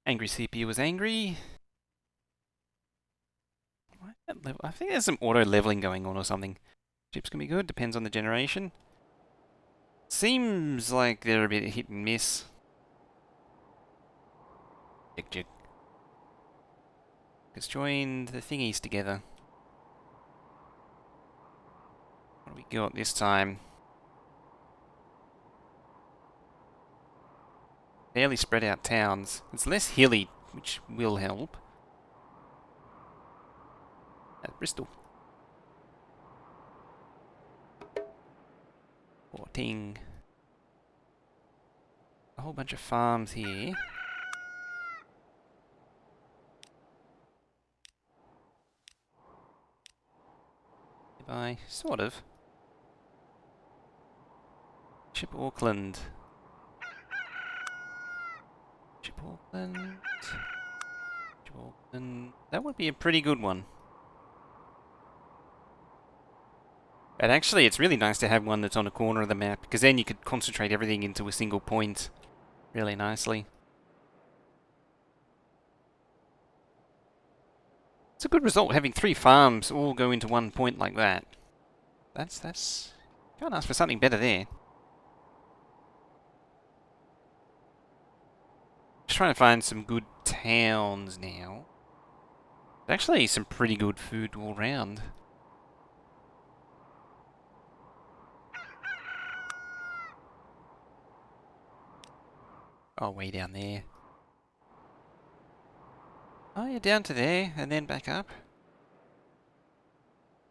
Angry CPU was angry. I think there's some auto leveling going on or something. Chips can be good, depends on the generation. Seems like they're a bit hit and miss. Jig jig. Let's join the thingies together. What do we got this time? Fairly spread out towns. It's less hilly, which will help. At Bristol. 14. a whole bunch of farms here. By sort of. Ship Auckland. Ship Auckland. Ship Auckland. That would be a pretty good one. And actually, it's really nice to have one that's on a corner of the map, because then you could concentrate everything into a single point really nicely. It's a good result, having 3 farms all go into one point like that. That's... Can't ask for something better there. Just trying to find some good towns now. There's actually some pretty good food all round. Oh, way down there. Oh, yeah, down to there, and then back up.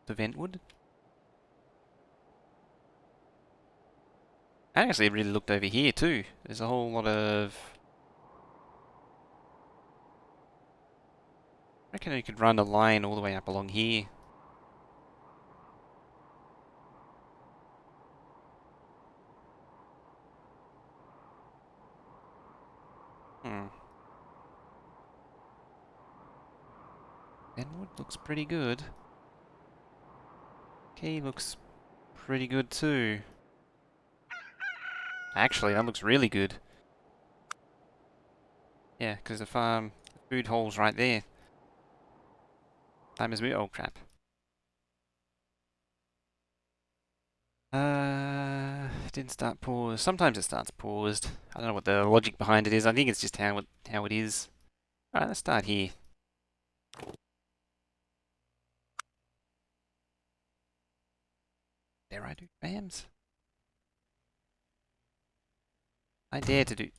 To Ventwood. I actually really looked over here too. There's a whole lot of... I reckon you could run a line all the way up along here. Ventwood looks pretty good. Key looks pretty good too. Actually, that looks really good. Yeah, because the farm, the food hole's right there. Time is me. Oh crap. Didn't start paused. Sometimes it starts paused. I don't know what the logic behind it is. I think it's just how it is. Alright, let's start here. Dare I do trams? I dare to do...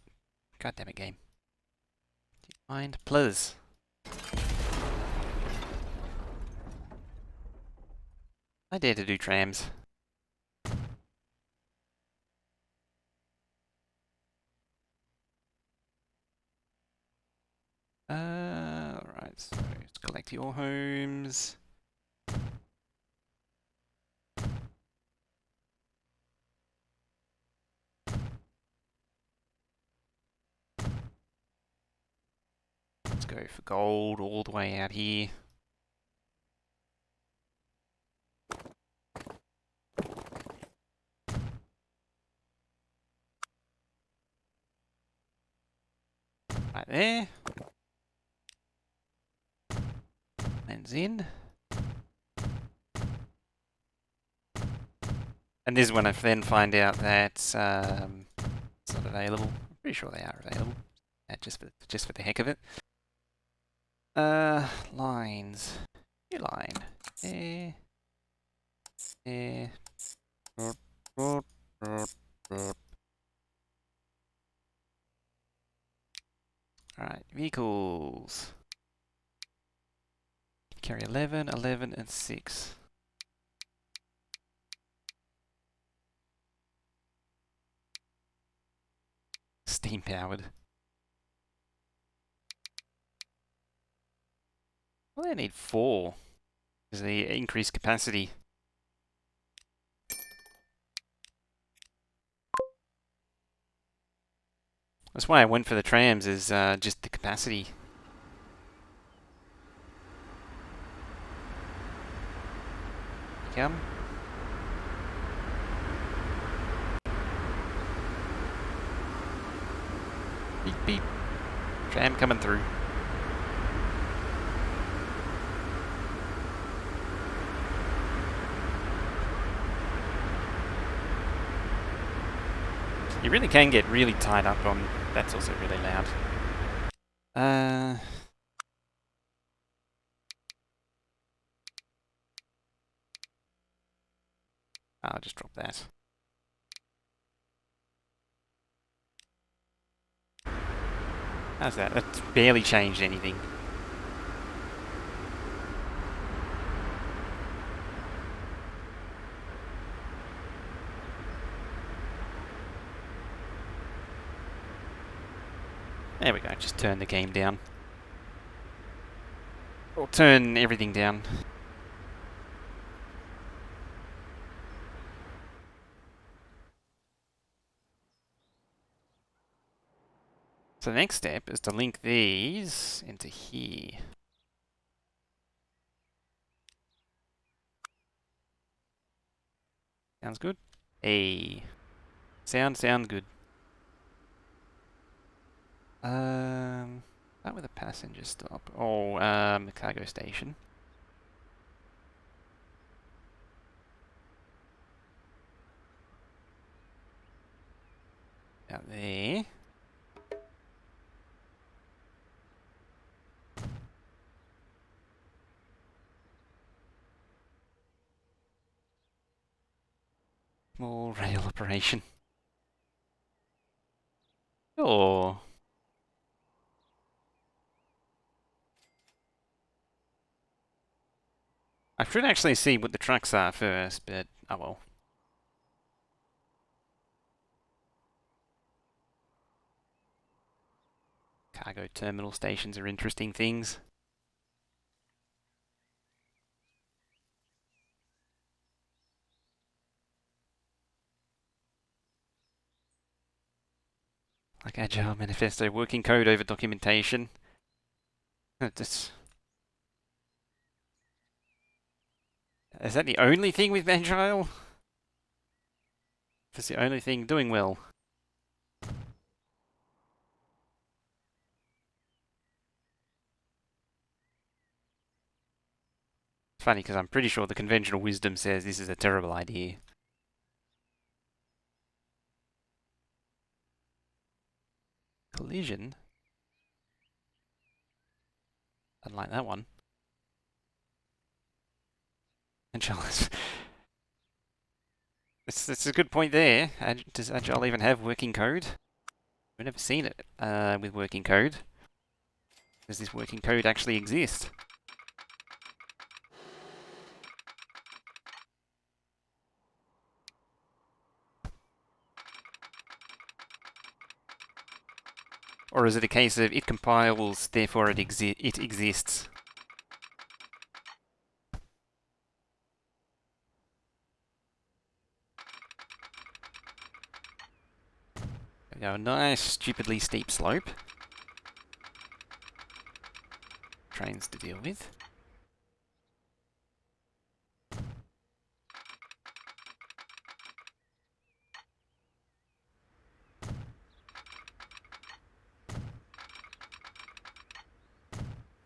God damn it, game. Do you mind, please? I dare to do trams. Alright, so let's collect your homes. Let's go for gold all the way out here. Right there. Lands in. And this is when I then find out that it's not available. I'm pretty sure they are available. Just for the heck of it. Lines. New line. There. There. Alright, vehicles. Carry 11, 11, and 6. Steam powered. Well, they need 4. Because the increased capacity. That's why I went for the trams, is just the capacity. Come. Beep beep. Tram coming through. You really can get really tied up on... That's also really loud. I'll just drop that. How's that? That's barely changed anything. There we go, just turn the game down. Or turn everything down. So the next step is to link these into here. Sounds good? Hey. Sound good. Start with a passenger stop. Oh, the cargo station. Out there. Small rail operation. Oh. I should actually see what the trucks are first, but oh well. Cargo terminal stations are interesting things. Like Agile Manifesto, working code over documentation. Is that the only thing with Agile? That's the only thing doing well. It's funny because I'm pretty sure the conventional wisdom says this is a terrible idea. Collision? I like that one. Agile is... It's a good point there. Does Agile even have working code? We've never seen it with working code. Does this working code actually exist? Or is it a case of it compiles, therefore it exists? There we go, a nice, stupidly steep slope. Trains to deal with.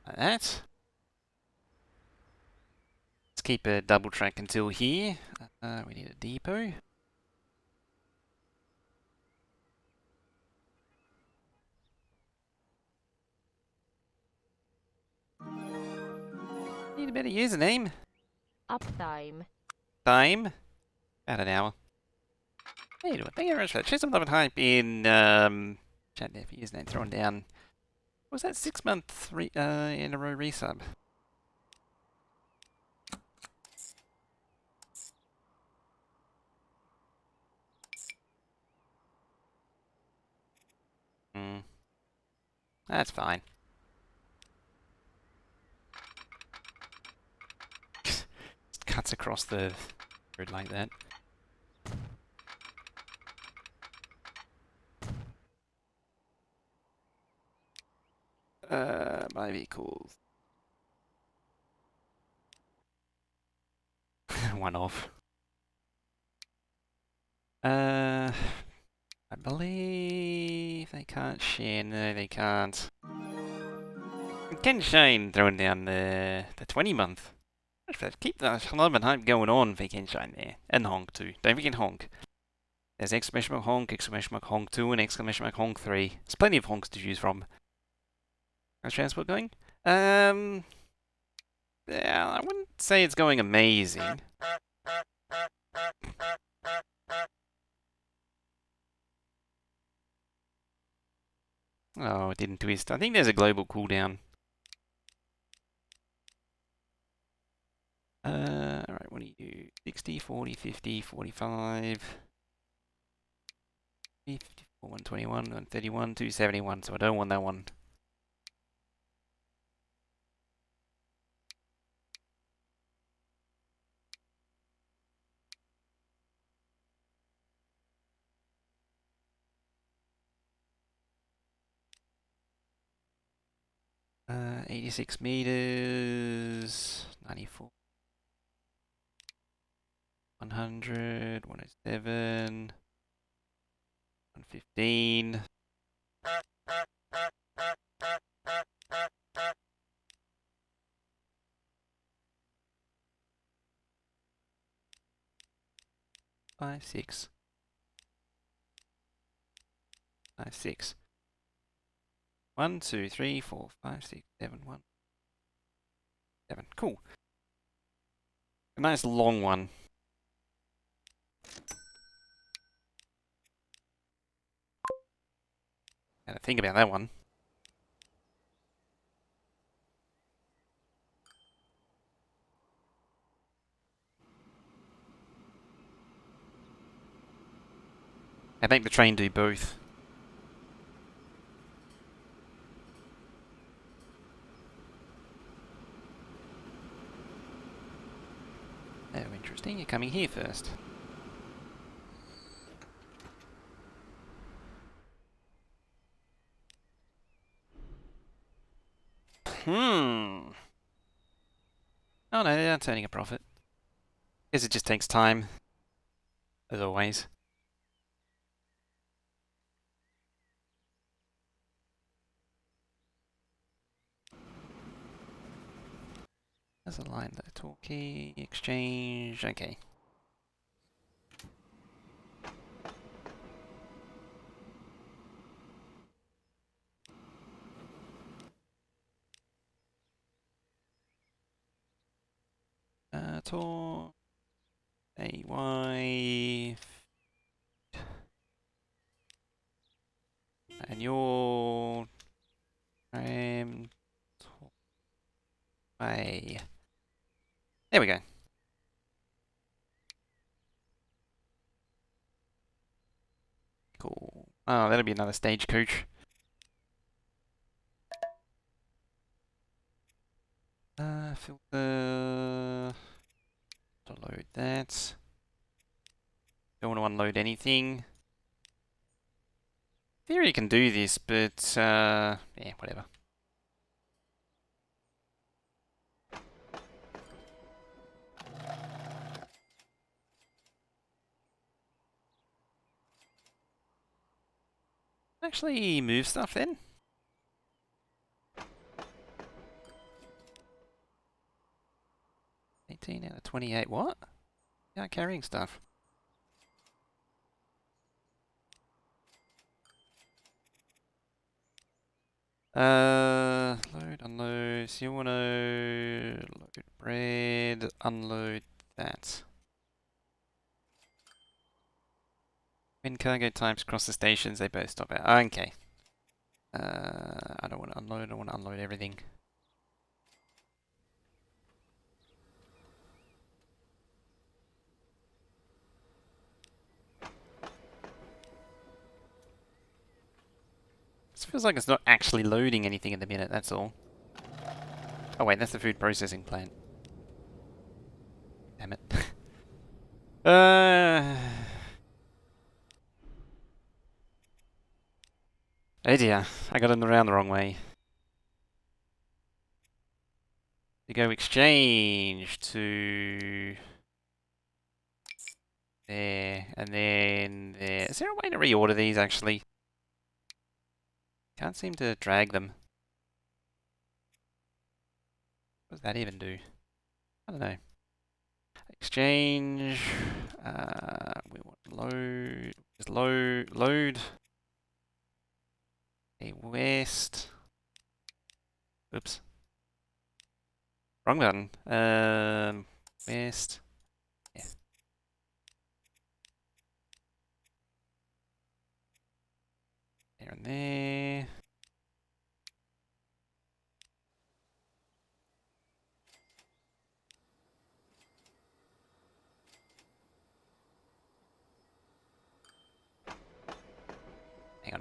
Like that. Let's keep a double track until here. We need a depot. Need a better username. Uptime. Time. About an hour. Hey, thank you very much for that. Share some love and hype in chat there for username thrown down. What was that 6 month in a row resub? That's fine. Just cuts across the road like that. My vehicles. One off. I believe they can't share. No, they can't. Ken Shine throwing down the 20 month. Keep the love and hype going on for Ken Shine there. And Honk too. Don't forget Honk. There's exclamation mark Honk 2, and exclamation mark Honk 3. There's plenty of honks to choose from. How's transport going? Yeah, I wouldn't say it's going amazing. Oh, it didn't twist. I think there's a global cooldown. Alright, what do you do? 60, 40, 50, 45, 50, 121, 131, 271. So I don't want that one. Uh, 86 meters, 94, 100, 107, 115. Five, 6. 5, 6. 1, 2, 3, 4, 5, 6, 7, 1, 7. Cool. A nice long one. Had to think about that one. I make the train do both. Oh, interesting. You're coming here first. Hmm. Oh no, they're not turning a profit. Guess it just takes time. As always. There's a line there. Torquay, exchange. Okay. Tor. AY. And your. Way. There we go. Cool. Oh, that'll be another stagecoach. Filter. To load that. Don't want to unload anything. Theory you can do this, but yeah, whatever. Actually move stuff then. 18 out of 28. What? Yeah, carrying stuff. Load, unload. So you want to load bread, unload that. When cargo types cross the stations, they both stop out. Okay. I don't want to unload. I want to unload everything. This feels like it's not actually loading anything in the minute, that's all. Oh wait, that's the food processing plant. Damn it. Oh dear, I got it around the wrong way. To go exchange to there, and then there. Is there a way to reorder these actually? Can't seem to drag them. What does that even do? I don't know. Exchange. We want load. Just load. A west. Oops. Wrong button. West. Yeah. There and there.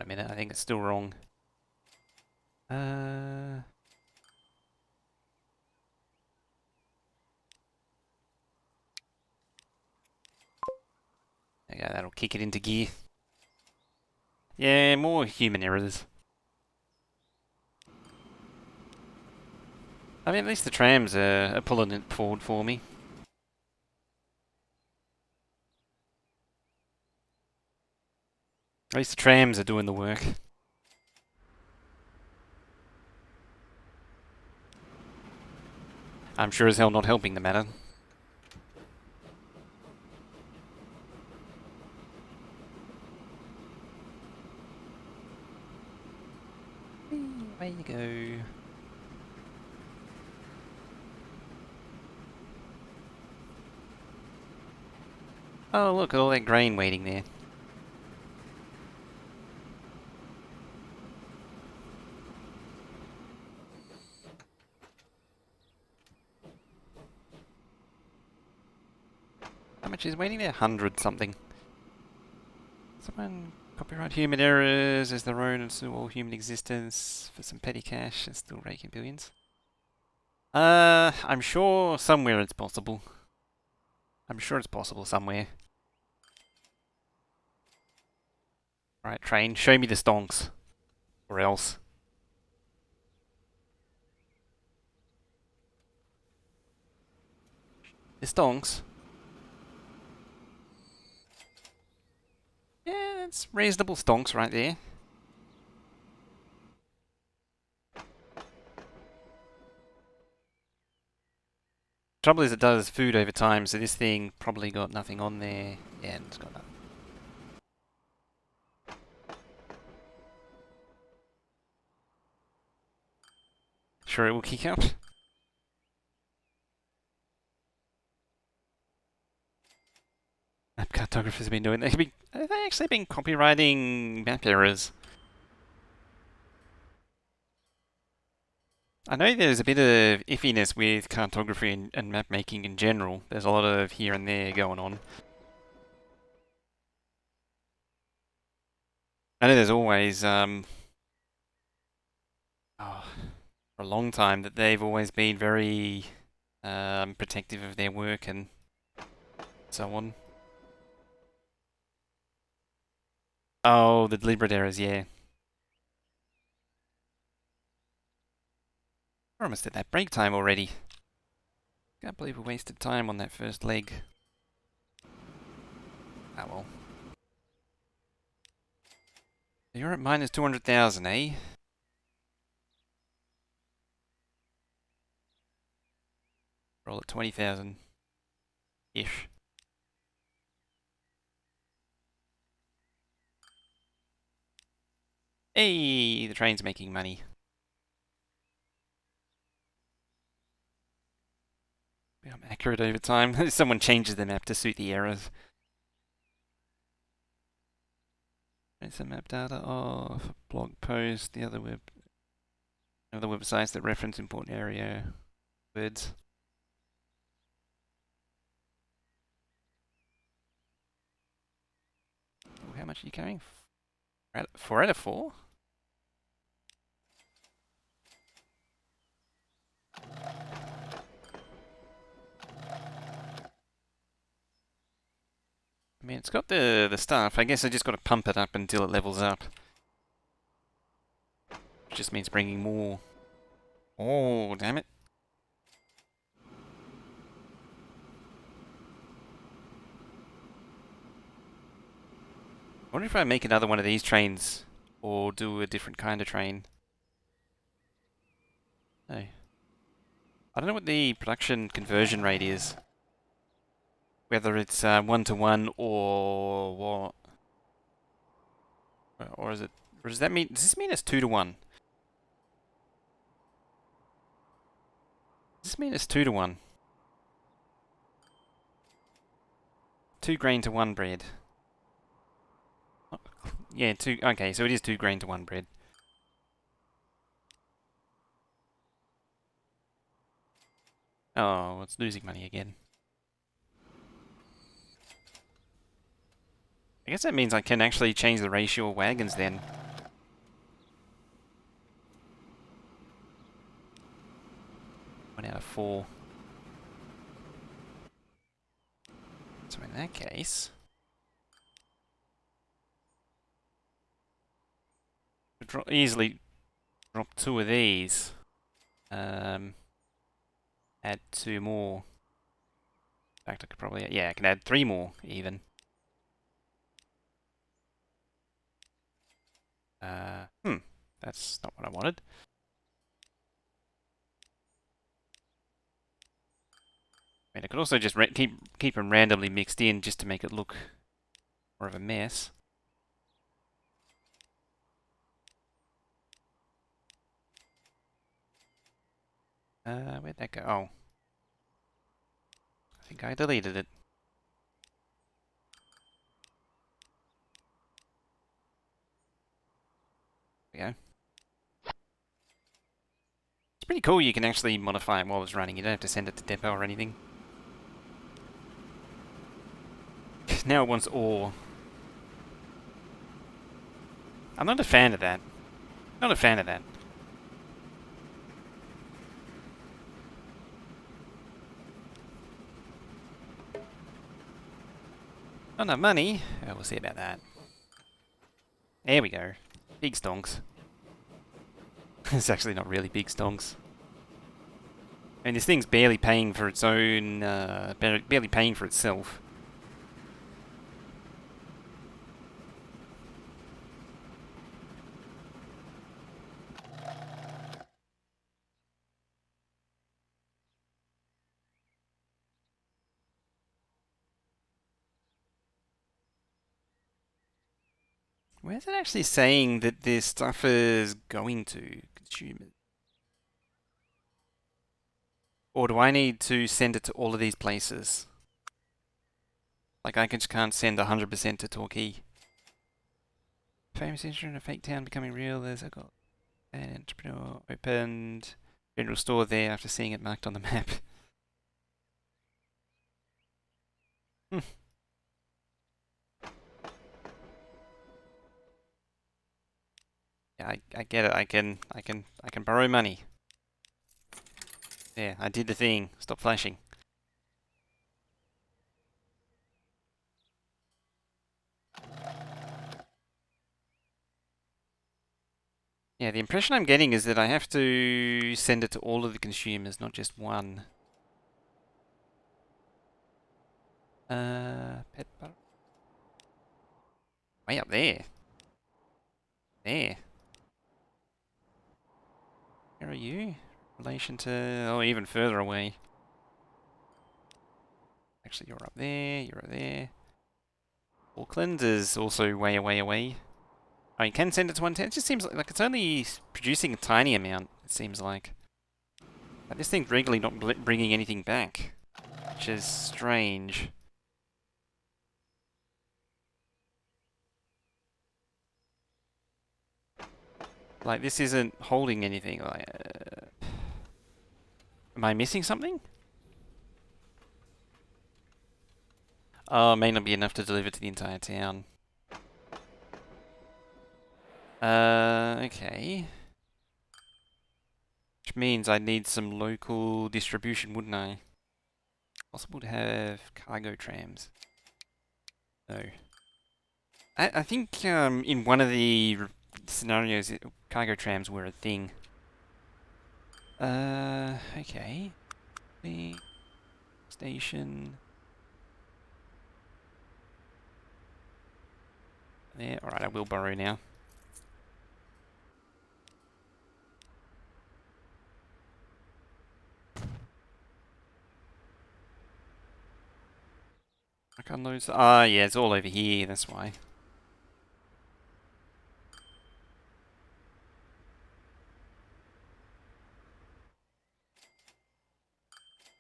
a minute, I think it's still wrong. There you go, that'll kick it into gear. Yeah, more human errors. I mean, at least the trams are pulling it forward for me. At least the trams are doing the work. I'm sure as hell not helping the matter. Way you go. Oh, look at all that grain waiting there. How much is waiting there? 100 something. Someone copyright human errors as their own and sue all human existence for some petty cash and still raking billions. I'm sure somewhere it's possible. I'm sure it's possible somewhere. Right, train, show me the stonks. Or else. The stonks? Yeah, that's reasonable stonks right there. Trouble is it does food over time, so this thing probably got nothing on there. Yeah, it's got nothing. Sure it will kick out. Map cartographers have been doing that. Have they actually been copywriting map errors? I know there's a bit of iffiness with cartography and map making in general. There's a lot of here and there going on. I know there's always, for a long time that they've always been very protective of their work and so on. Oh, the deliberate errors, yeah. We're almost at that break time already. Can't believe we wasted time on that first leg. Ah well. You're at minus 200,000, eh? Roll at 20,000-ish. Hey, the train's making money. Become accurate over time. Someone changes the map to suit the errors. There's some map data off, blog post, the other websites that reference important area words. Oh, how much are you carrying? 4 out of 4? I mean, it's got the stuff. I guess I just got to pump it up until it levels up. Which just means bringing more. Oh, damn it. I wonder if I make another one of these trains or do a different kind of train. Hey. I don't know what the production conversion rate is. Whether it's 1-to-1 or what. Or is it... Or does that mean... Does this mean it's 2-to-1? Does this mean it's 2-to-1? 2 grain to 1 bread. Yeah, 2... Okay, so it is 2 grain to 1 bread. Oh, it's losing money again. I guess that means I can actually change the ratio of wagons then. 4. So in that case, easily drop 2 of these. Add 2 more. In fact, I could probably, yeah, I can add 3 more even. That's not what I wanted. I mean, I could also just keep them randomly mixed in just to make it look more of a mess. Where'd that go? Oh. I think I deleted it. There we go. It's pretty cool you can actually modify it while it's running. You don't have to send it to depot or anything. Now it wants ore. I'm not a fan of that. Not a fan of that. Not enough money. Oh, we'll see about that. There we go. Big stonks. It's actually not really big stonks. I mean, this thing's barely paying for its own, barely paying for itself. Where's it actually saying that this stuff is going to consumers? Or do I need to send it to all of these places? Like, I just can't send 100% to Torquay. Famous incident, a fake town becoming real. There's got an entrepreneur opened general store there after seeing it marked on the map. Yeah, I get it. I can borrow money. Yeah, I did the thing. Stop flashing. Yeah, the impression I'm getting is that I have to send it to all of the consumers, not just one. Pet bar. Way up there. There. Where are you? In relation to... Oh, even further away. Actually, you're up there, you're up there. Auckland is also way away. Oh, you can send it to 110? It just seems like it's only producing a tiny amount, it seems like. But this thing's regularly not bringing anything back, which is strange. Like, this isn't holding anything. Like, am I missing something? Oh, it may not be enough to deliver to the entire town. Okay. Which means I need some local distribution, wouldn't I? Possible to have cargo trams. No. I think in one of the scenarios, cargo trams were a thing. Okay. The station. There. Alright, I will borrow now. I can't lose. Ah, yeah, it's all over here, that's why.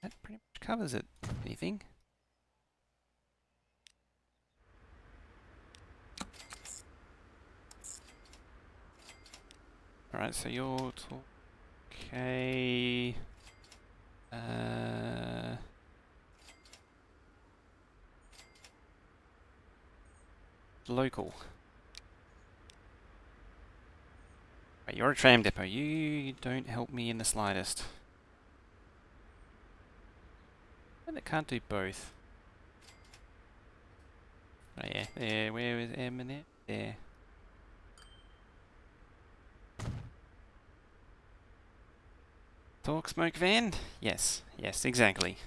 That pretty much covers it. Anything? Alright, so you're okay. Local. Right, you're a tram depot. You don't help me in the slightest. And it can't do both. Oh yeah, there, where is M in it? There. Talk smoke van? Yes, yes, exactly.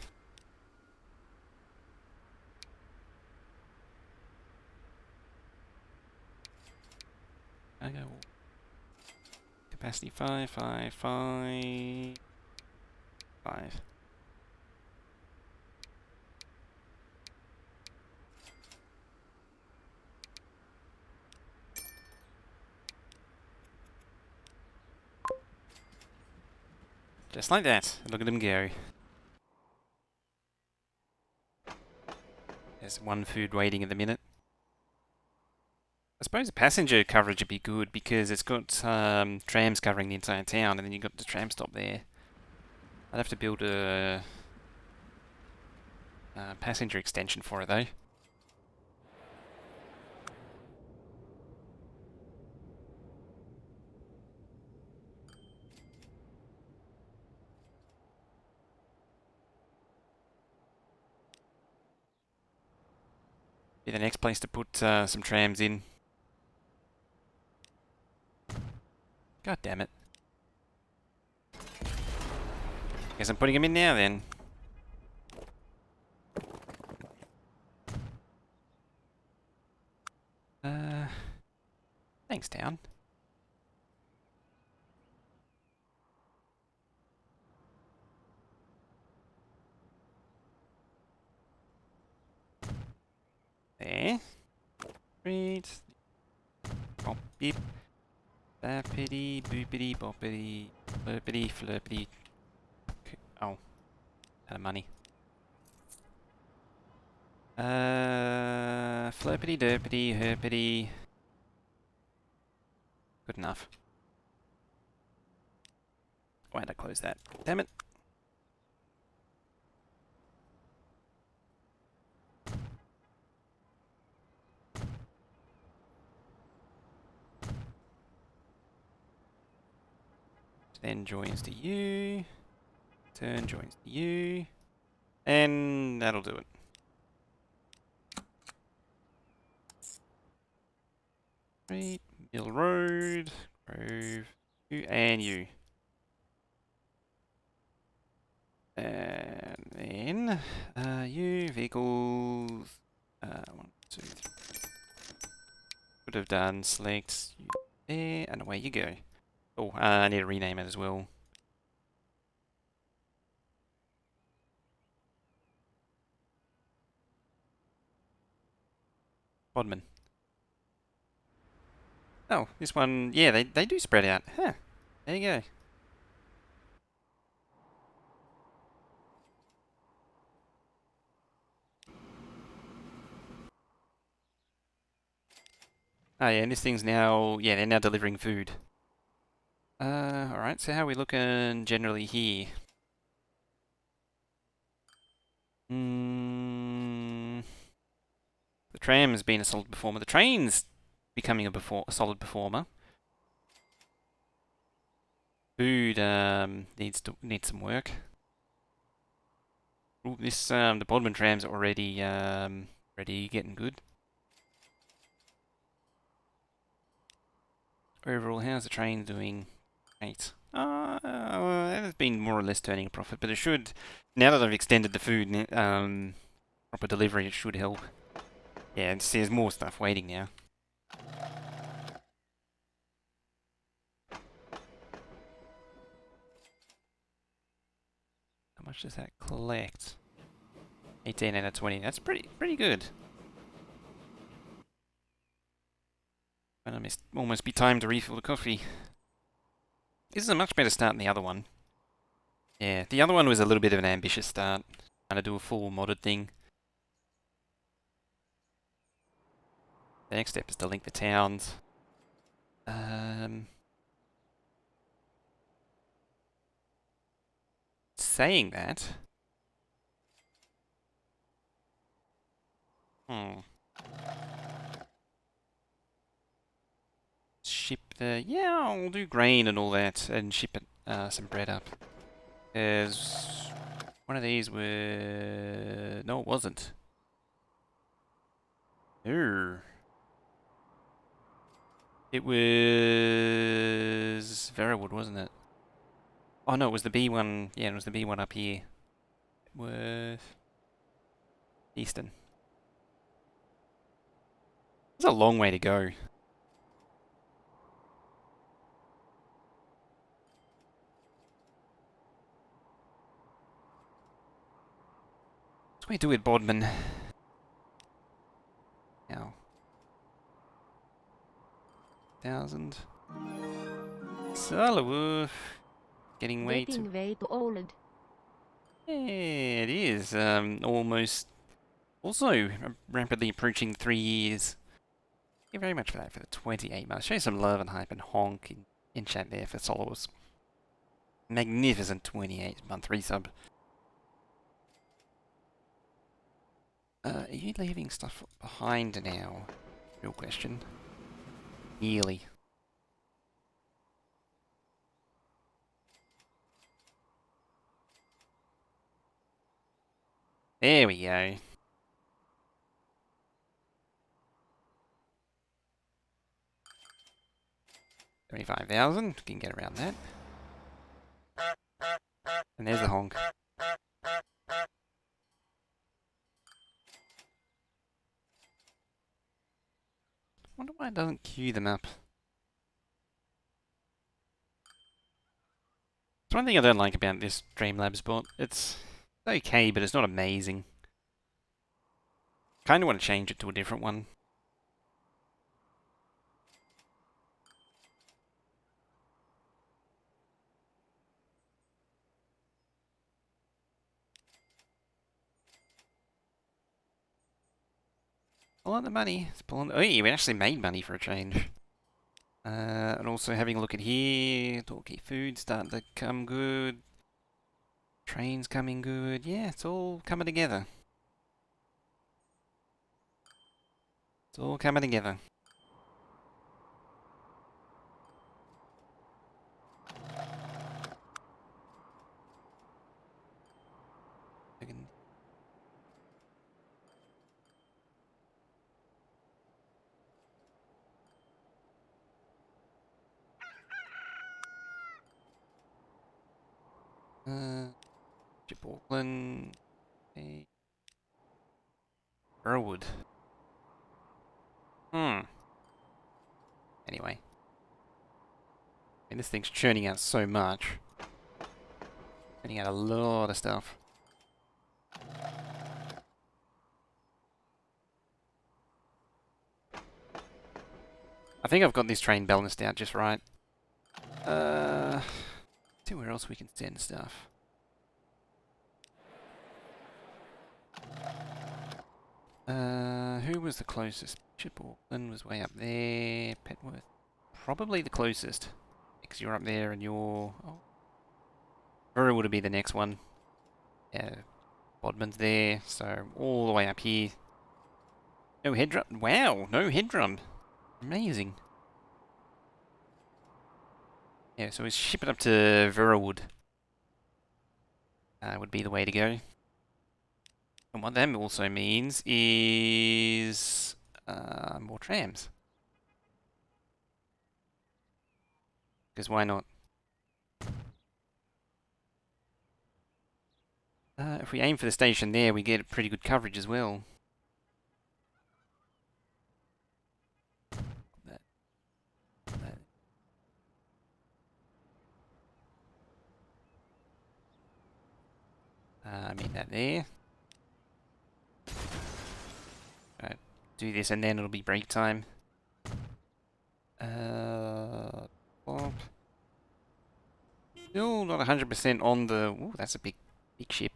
I go capacity 5, 5, 5, 5. Just like that. Look at him go. There's one food waiting at the minute. I suppose the passenger coverage would be good because it's got trams covering the entire town, and then you've got the tram stop there. I'd have to build a passenger extension for it though. Be the next place to put some trams in. God damn it. Guess I'm putting them in now then. Thanks, town. There. Read. Bop beep. Bappity boopity boppity flirpity flirpity. Oh. Out of money. Flirpity derpity herpity. Good enough. Why did I close that? Damn it. Then joins to you. Turn joins to you. And that'll do it. Right, Mill Road, Grove, you and you. And then you vehicles 1, 2, 3. Would have done select you there and away you go. Oh, I need to rename it as well. Bodmin. Oh, this one, yeah, they do spread out. Huh. There you go. Oh yeah, and this thing's now, yeah, they're now delivering food. Alright, so how are we looking generally here? The tram's been a solid performer. The train's becoming a solid performer. Food needs some work. Ooh, this the Bodmin tram's already getting good. Overall, how's the train doing? 8. It's been more or less turning a profit, but it should, now that I've extended the food proper delivery, it should help. Yeah, there's more stuff waiting now. How much does that collect? 18 out of 20. That's pretty good. And almost be time to refill the coffee. This is a much better start than the other one. Yeah, the other one was a little bit of an ambitious start. Trying to do a full modded thing. The next step is to link the towns. Saying that... Ship the... Yeah, I'll do grain and all that, and ship it, some bread up. There's... One of these were... No, it wasn't. No. It was... Verwood, wasn't it? Oh no, it was the B one. Yeah, it was the B one up here. It was... Eastern. It's a long way to go. What do we do with Bodmin? Now. 1,000. Salawu. Getting way too... Getting way too old. Yeah, it is. Almost... Also, rapidly approaching 3 years. Thank you very much for that, for the 28 months. Show some love and hype and honk in chat there for Solowus. Magnificent 28-month resub. Are you leaving stuff behind now? Real question. Nearly. There we go. $25,000. Can get around that. And there's the honk. Wonder why it doesn't queue them up. It's one thing I don't like about this Streamlabs bot. It's okay, but it's not amazing. Kind of want to change it to a different one. Pull out the money. It's pulling. Oh, yeah, we actually made money for a change. And also having a look at here. Torquay food starting to come good. Trains coming good. Yeah, it's all coming together. It's all coming together. Chip Auckland. Okay. Burwood. Anyway. I mean, this thing's churning out so much. Churning out a lot of stuff. I think I've got this train balanced out just right. See where else we can send stuff. Who was the closest? Chip Auckland was way up there. Petworth, probably the closest. Because you're up there and you're... Oh. Burwood would be the next one. Yeah, Bodmin's there, so all the way up here. No head drum. Wow, no head drum. Amazing. Yeah, so we ship it up to Verwood. Would be the way to go. And what that also means is more trams. Because why not? If we aim for the station there, we get pretty good coverage as well. I mean that there. Right, do this and then it'll be break time. Plop. Still not 100% on the... Ooh, that's a big ship.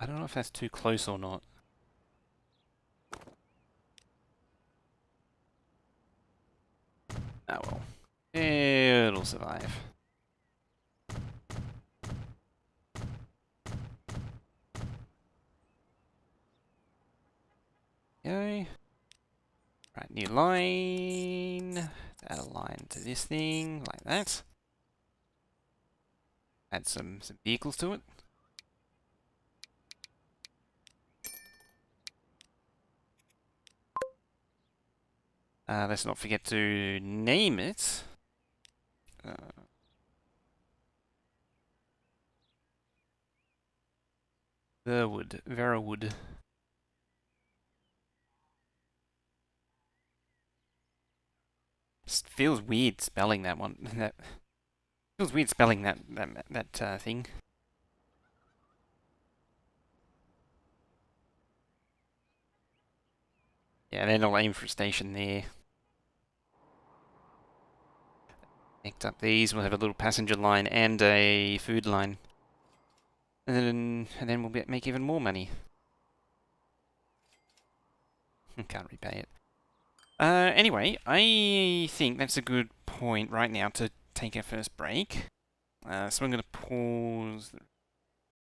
I don't know if that's too close or not. Oh well. It'll survive. Go. Right, new line. Add a line to this thing, like that. Add some vehicles to it. Let's not forget to name it. Verwood. Feels weird spelling that one. That feels weird spelling that thing. Yeah, then I'll aim for a station there. Next up these, we'll have a little passenger line and a food line. And then we'll make even more money. Can't repay it. Anyway, I think that's a good point right now to take our first break. So I'm going to pause the